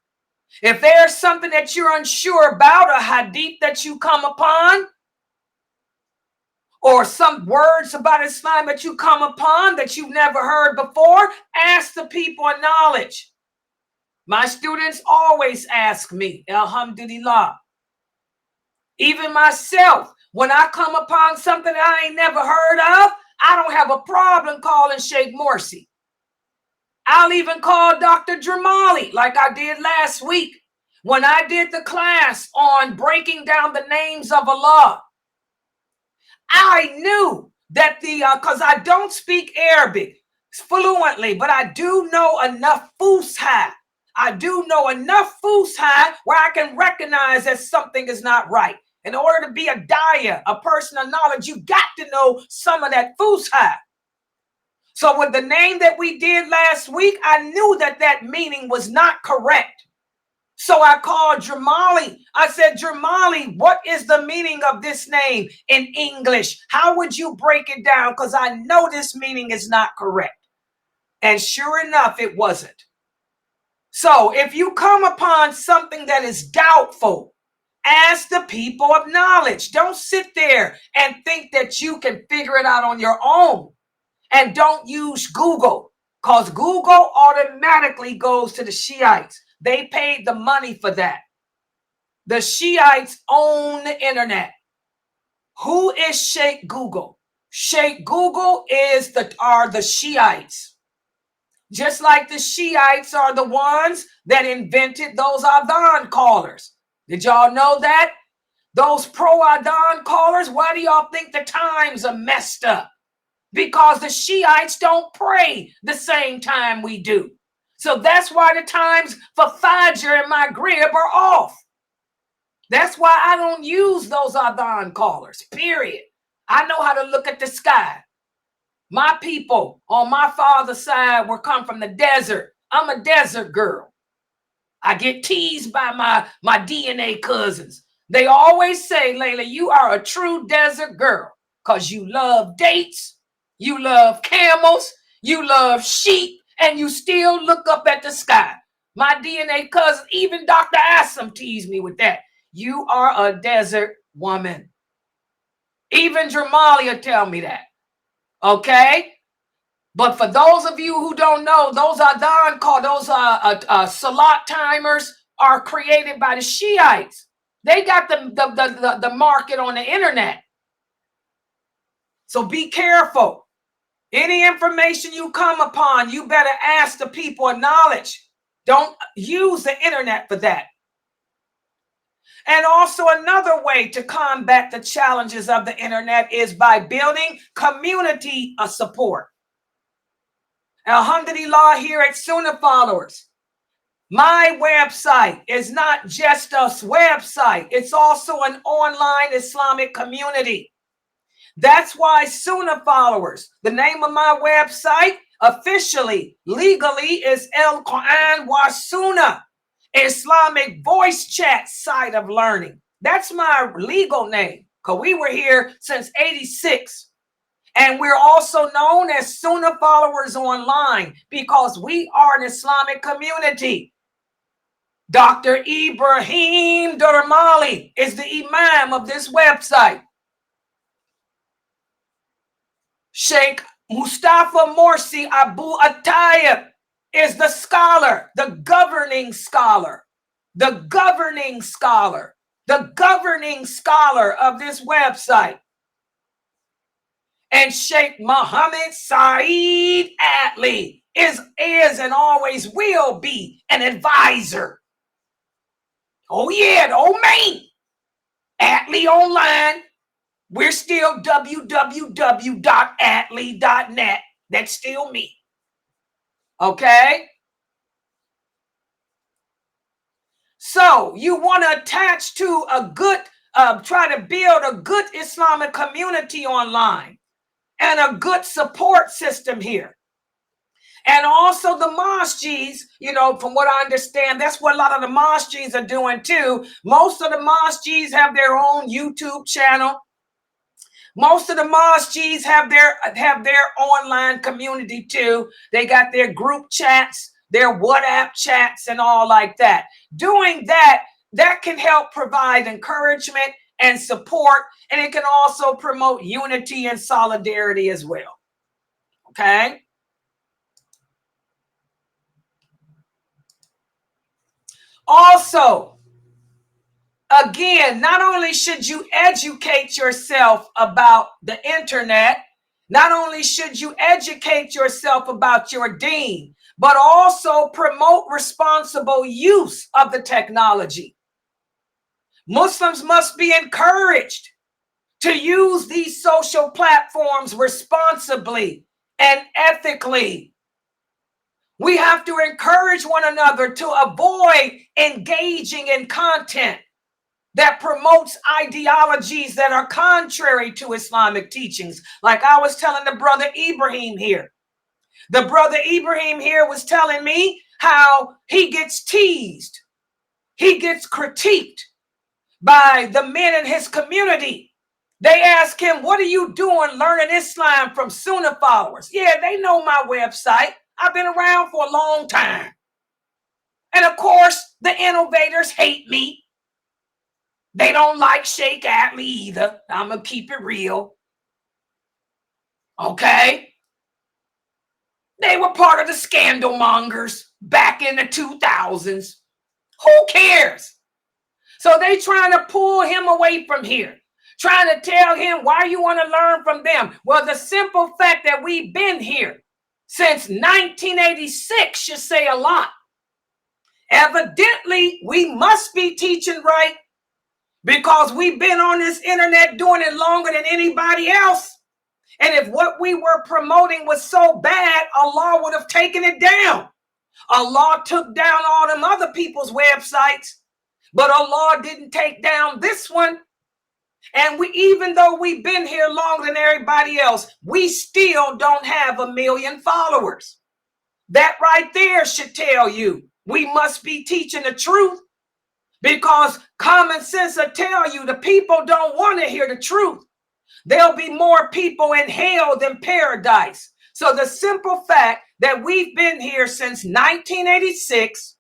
If there's something that you're unsure about, a hadith that you come upon, or some words about Islam that you come upon that you've never heard before, ask the people of knowledge. My students always ask me, alhamdulillah. Even myself, when I come upon something that I ain't never heard of, I don't have a problem calling Sheikh Morsi. I'll even call Dr. Jamali like I did last week when I did the class on breaking down the names of Allah. I knew that because I don't speak Arabic fluently, but I do know enough Fusha. I do know enough Fusha where I can recognize that something is not right. In order to be a daya, a person of knowledge, you got to know some of that Fusha. So with the name that we did last week, I knew that that meaning was not correct. So I called Jamali. I said, Jamali, what is the meaning of this name in English? How would you break it down? Because I know this meaning is not correct. And sure enough, it wasn't. So if you come upon something that is doubtful, ask the people of knowledge. Don't sit there and think that you can figure it out on your own. And don't use Google, because Google automatically goes to the Shiites. They paid the money for that. The Shiites own the internet. Who is Sheikh Google? Sheikh Google are the Shiites. Just like the Shiites are the ones that invented those Adhan callers. Did y'all know that? Those pro-Adhan callers, why do y'all think the times are messed up? Because the Shiites don't pray the same time we do. So that's why the times for Fajr and Maghrib are off. That's why I don't use those Adhan callers, period. I know how to look at the sky. My people on my father's side were come from the desert. I'm a desert girl. I get teased by my DNA cousins. They always say, Layla, you are a true desert girl because you love dates, you love camels, you love sheep, and you still look up at the sky. My DNA cousin, even Dr. Assam teased me with that. You are a desert woman. Even Dramalia tell me that. Okay? But for those of you who don't know, those Adhan called, those Salat timers are created by the Shiites. They got the market on the internet. So be careful. Any information you come upon, you better ask the people of knowledge. Don't use the internet for that. And also another way to combat the challenges of the internet is by building community support. Alhamdulillah, here at Sunnah Followers, my website is not just a website. It's also an online Islamic community. That's why Sunnah Followers, the name of my website, officially, legally, is El Quran wa Sunnah, Islamic voice chat site of learning. That's my legal name, because we were here since '86. And we're also known as Sunnah Followers Online because we are an Islamic community. Dr. Ibrahim Durmali is the imam of this website. Sheikh Mustafa Morsi Abu Atayib is the scholar, the governing scholar, the governing scholar, the governing scholar of this website. And Sheikh Muhammad Saeed Atlee is and always will be an advisor. Oh yeah, the old man. Atlee Online. We're still www.atlee.net. That's still me. Okay? So you want to attach to a good, try to build a good Islamic community online. And a good support system here. And also the masjids, you know, from what I understand, that's what a lot of the masjids are doing too. Most of the masjids have their own YouTube channel. Most of the masjids have their online community too. They got their group chats, their WhatsApp chats and all like that. Doing that can help provide encouragement and support, and it can also promote unity and solidarity as well. Okay? Also, again, not only should you educate yourself about the internet, not only should you educate yourself about your deen, but also promote responsible use of the technology. Muslims must be encouraged to use these social platforms responsibly and ethically. We have to encourage one another to avoid engaging in content that promotes ideologies that are contrary to Islamic teachings. Like I was telling the brother Ibrahim here, The brother Ibrahim here was telling me how he gets teased. He gets critiqued by the men in his community. They ask him, what are you doing learning Islam from Sunnah followers? Yeah, they know my website. I've been around for a long time. And of course, the innovators hate me. They don't like Sheikh Atlee either. I'm going to keep it real. Okay? They were part of the scandal mongers back in the 2000s. Who cares? So they trying to pull him away from here, trying to tell him why you want to learn from them. Well, the simple fact that we've been here since 1986 should say a lot. Evidently, we must be teaching right because we've been on this internet doing it longer than anybody else. And if what we were promoting was so bad, Allah would have taken it down. Allah took down all them other people's websites, but Allah didn't take down this one. And even though we've been here longer than everybody else, we still don't have 1 million followers. That right there should tell you we must be teaching the truth, because common sense will tell you the people don't want to hear the truth. There'll be more people in hell than paradise. So the simple fact that we've been here since 1986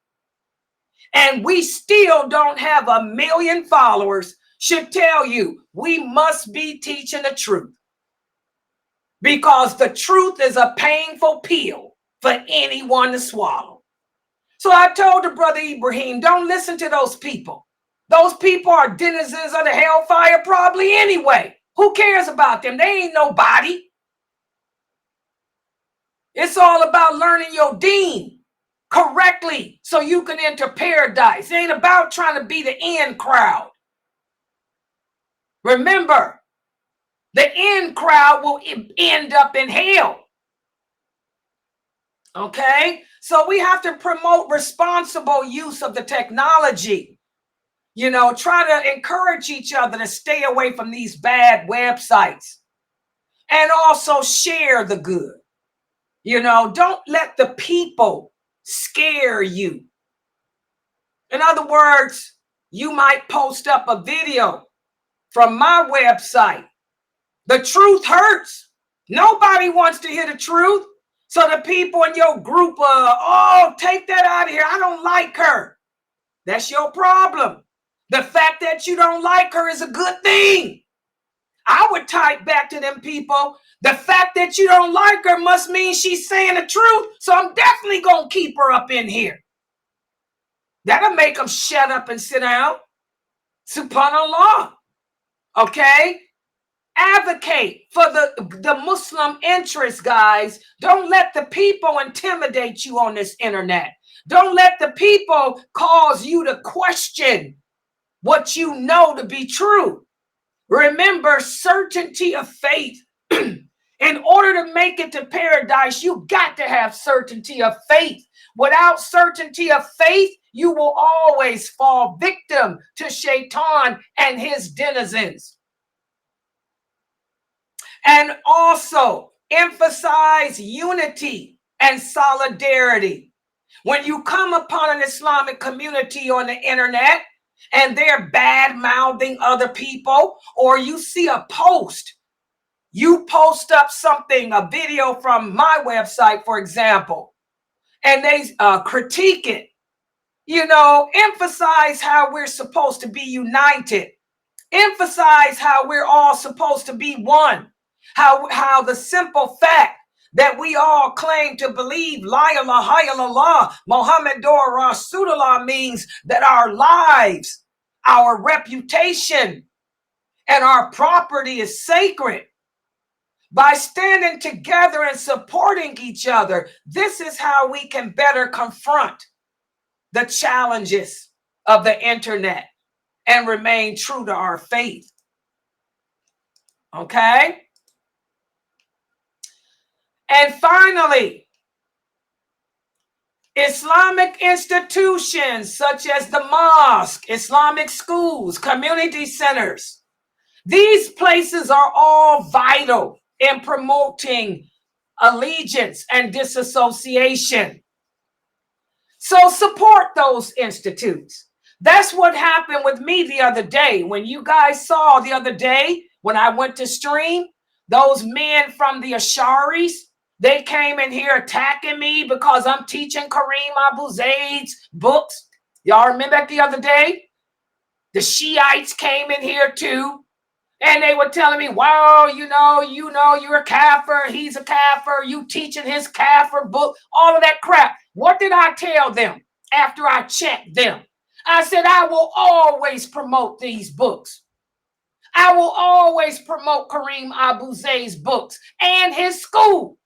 and we still don't have 1 million followers should tell you we must be teaching the truth, because the truth is a painful pill for anyone to swallow. So I told the brother Ibrahim, don't listen to those people. Those people are denizens of the hellfire probably anyway. Who cares about them? They ain't nobody. It's all about learning your deen correctly so you can enter paradise. It ain't about trying to be the in crowd. Remember, the in crowd will end up in hell. Okay? So we have to promote responsible use of the technology. You know, try to encourage each other to stay away from these bad websites and also share the good. You know, don't let the people scare you. In other words, you might post up a video from my website. The truth hurts. Nobody wants to hear the truth. So the people in your group, oh, take that out of here. I don't like her. That's your problem. The fact that you don't like her is a good thing. I would type back to them people, the fact that you don't like her must mean she's saying the truth. So I'm definitely going to keep her up in here. That'll make them shut up and sit down. Subhanallah. Okay? Advocate for the Muslim interest, guys. Don't let the people intimidate you on this internet. Don't let the people cause you to question what you know to be true. Remember, certainty of faith. In order to make it to paradise, you got to have certainty of faith. Without certainty of faith, you will always fall victim to Shaitan and his denizens. And also emphasize unity and solidarity. When you come upon an Islamic community on the internet and they're bad-mouthing other people, or you see a post, you post up something, a video from my website, for example, and they critique it, you know, emphasize how we're supposed to be united. Emphasize how we're all supposed to be one. How the simple fact that we all claim to believe La ilaha illallah Muhammadur Rasulullah means that our lives, our reputation, and our property is sacred. By standing together and supporting each other, this is how we can better confront the challenges of the internet and remain true to our faith. Okay? And finally, Islamic institutions such as the mosque, Islamic schools, community centers, these places are all vital in promoting allegiance and disassociation. So support those institutes. That's what happened with me the other day. When you guys saw the other day, when I went to stream, those men from the Asharis, they came in here attacking me because I'm teaching Kareem Abu Zaid's books. Y'all remember that the other day? The Shiites came in here too. And they were telling me, wow, you know, you're a kafir. He's a kafir. You teaching his kafir book, all of that crap. What did I tell them after I checked them? I said, I will always promote these books. I will always promote Kareem Abu Zaid's books and his school.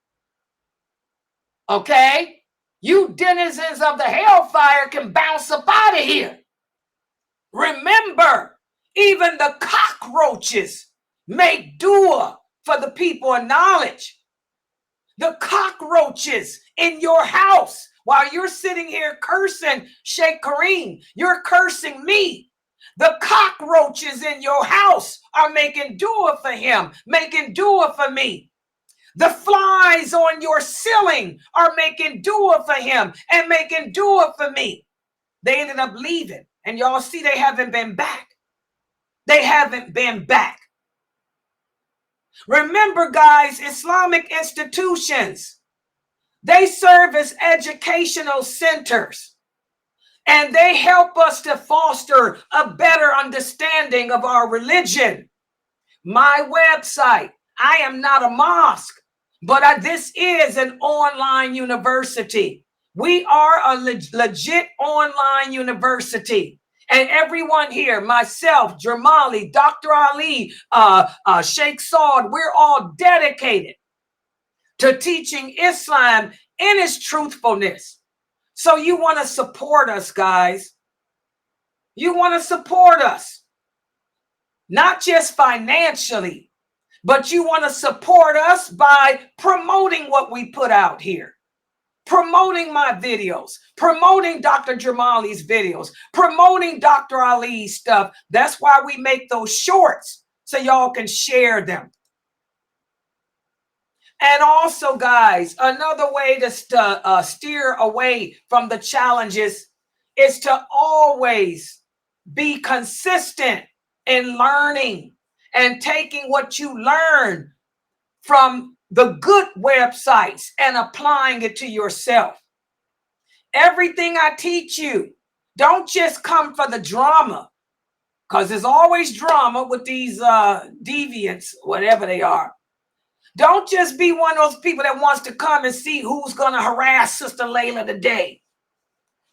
Okay? You denizens of the hellfire can bounce up out of here. Remember, even the cockroaches make dua for the people of knowledge. The cockroaches in your house, while you're sitting here cursing Sheikh Kareem, you're cursing me. The cockroaches in your house are making dua for him, making dua for me. The flies on your ceiling are making dua for him and making dua for me. They ended up leaving, and y'all see they haven't been back. They haven't been back. Remember, guys, Islamic institutions, they serve as educational centers, and they help us to foster a better understanding of our religion. My website, I am not a mosque, but this is an online university. We are a legit online university. And everyone here, myself, Jamali, Dr. Ali, Sheikh Saud, we're all dedicated to teaching Islam in its truthfulness. So you want to support us, guys. You want to support us, not just financially, but you want to support us by promoting what we put out here. Promoting my videos, promoting Dr. Jamali's videos, promoting Dr. Ali's stuff. That's why we make those shorts, so y'all can share them. And also, guys, another way to steer away from the challenges is to always be consistent in learning and taking what you learn from the good websites and applying it to yourself. Everything I teach you, don't just come for the drama, because there's always drama with these deviants, whatever they are. Don't just be one of those people that wants to come and see who's going to harass Sister Laila today.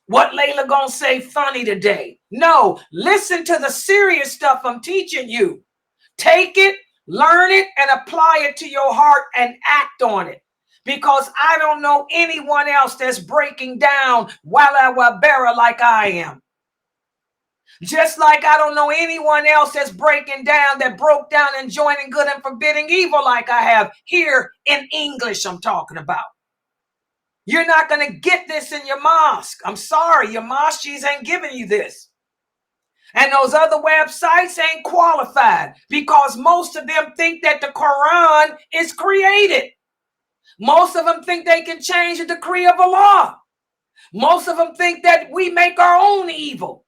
What Laila going to say funny today? No, listen to the serious stuff I'm teaching you. Take it, learn it, and apply it to your heart and act on it. Because I don't know anyone else that's breaking down Wal Bara like I am. Just like I don't know anyone else that's breaking down, that broke down and joining good and forbidding evil like I have here in English I'm talking about. You're not going to get this in your mosque. I'm sorry, your mosques ain't giving you this. And those other websites ain't qualified because most of them think that the Quran is created. Most of them think they can change the decree of Allah. Most of them think that we make our own evil.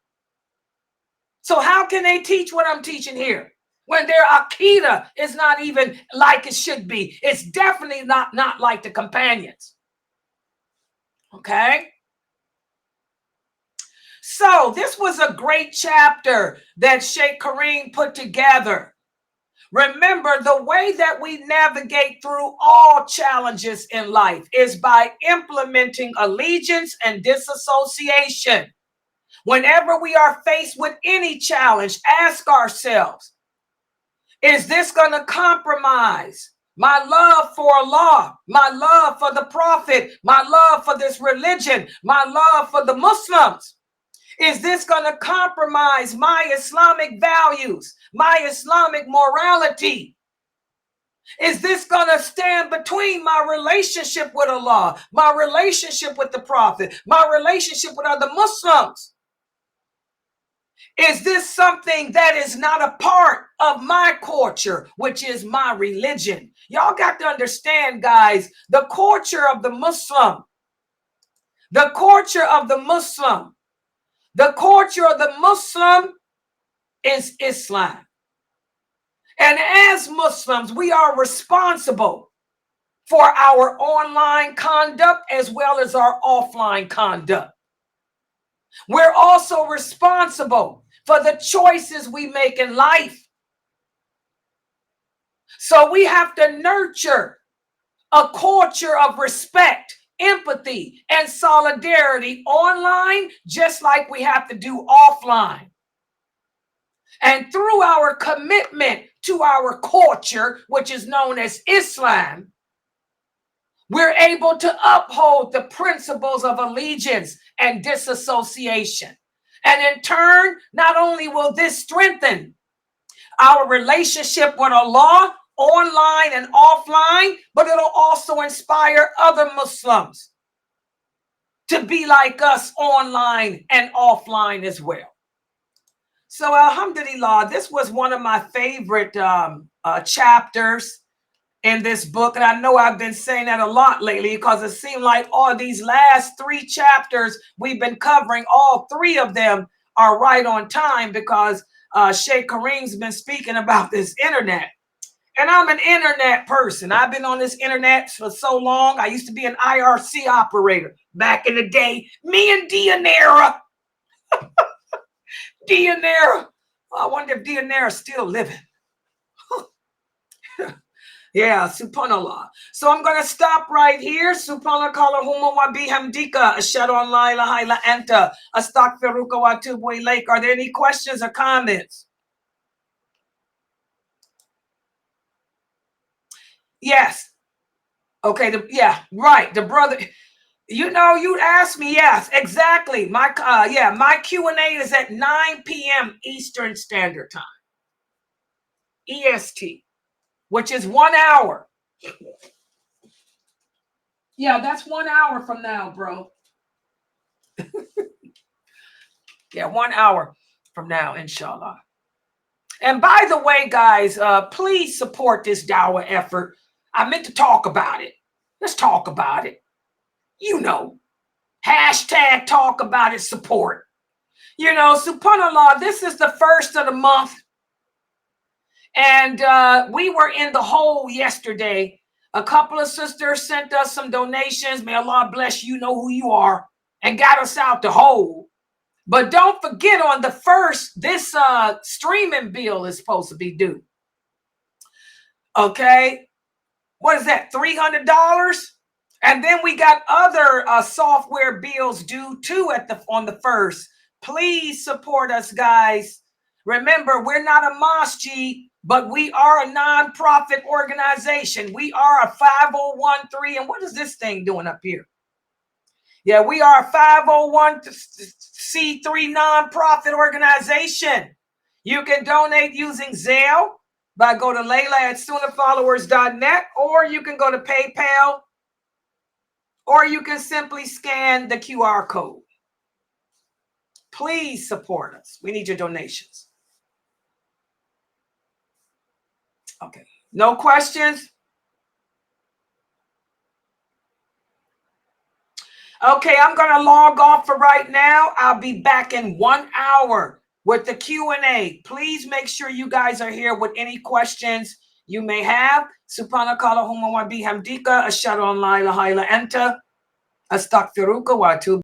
So how can they teach what I'm teaching here when their Aqidah is not even like it should be? It's definitely not like the companions. Okay? So this was a great chapter that Sheikh Kareem put together. Remember, the way that we navigate through all challenges in life is by implementing allegiance and disassociation. Whenever we are faced with any challenge, ask ourselves, is this going to compromise my love for Allah, my love for the Prophet, my love for this religion, my love for the Muslims? Is this going to compromise my Islamic values, my Islamic morality? Is this going to stand between my relationship with Allah, my relationship with the Prophet, my relationship with other Muslims? Is this something that is not a part of my culture, which is my religion? Y'all got to understand, guys, the culture of the Muslim, the culture of the Muslim, the culture of the Muslim is Islam. And as Muslims, we are responsible for our online conduct as well as our offline conduct. We're also responsible for the choices we make in life. So we have to nurture a culture of respect, empathy, and solidarity online, just like we have to do offline. And through our commitment to our culture, which is known as Islam, we're able to uphold the principles of allegiance and disassociation. And in turn, not only will this strengthen our relationship with Allah, online and offline, but it'll also inspire other Muslims to be like us online and offline as well. So alhamdulillah, this was one of my favorite chapters in this book. And I know I've been saying that a lot lately because it seemed like all these last 3 chapters we've been covering, all 3 of them are right on time because Sheikh Kareem's been speaking about this internet. And I'm an internet person. I've been on this internet for so long. I used to be an IRC operator back in the day. Me and Dianera. Dianera. I wonder if Dianera's still living. Yeah, subhanallah. So I'm going to stop right here. Subhanallah Allahumma wa bihamdika ashhadu an la ilaha illa anta astaghfiruka wa atubu ilaik. Are there any questions or comments? Yes. Okay. Yeah, right. The brother, you know, you asked me. Yes, exactly. My my Q&A is at 9 p.m. Eastern Standard Time. EST. Which is 1 hour. Yeah, that's 1 hour from now, bro. Yeah, 1 hour from now, inshallah. And by the way, guys, please support this dawah effort. I meant to talk about it. Let's talk about it. You know, hashtag talk about it, support. You know, subhanallah, this is the first of the month. And we were in the hole yesterday. A couple of sisters sent us some donations. May Allah bless you, know who you are, and got us out the hole. But don't forget on the 1st, this streaming bill is supposed to be due. Okay. What is that? $300? And then we got other software bills due too on the 1st. Please support us, guys. Remember, we're not a masjid, but we are a non-profit organization. We are a 501(c)(3). And what is this thing doing up here? Yeah, we are a 501(c)(3) non-profit organization. You can donate using Zelle by go to Laila@SunnahFollowers.net, or you can go to PayPal, or you can simply scan the QR code. Please support us. We need your donations. Okay. No questions? Okay, I'm going to log off for right now. I'll be back in 1 hour with the Q&A. Please make sure you guys are here with any questions you may have. Subhanaka Allahumma wa bihamdika ashhadu an la ilaha illa anta astaghfiruka wa atubu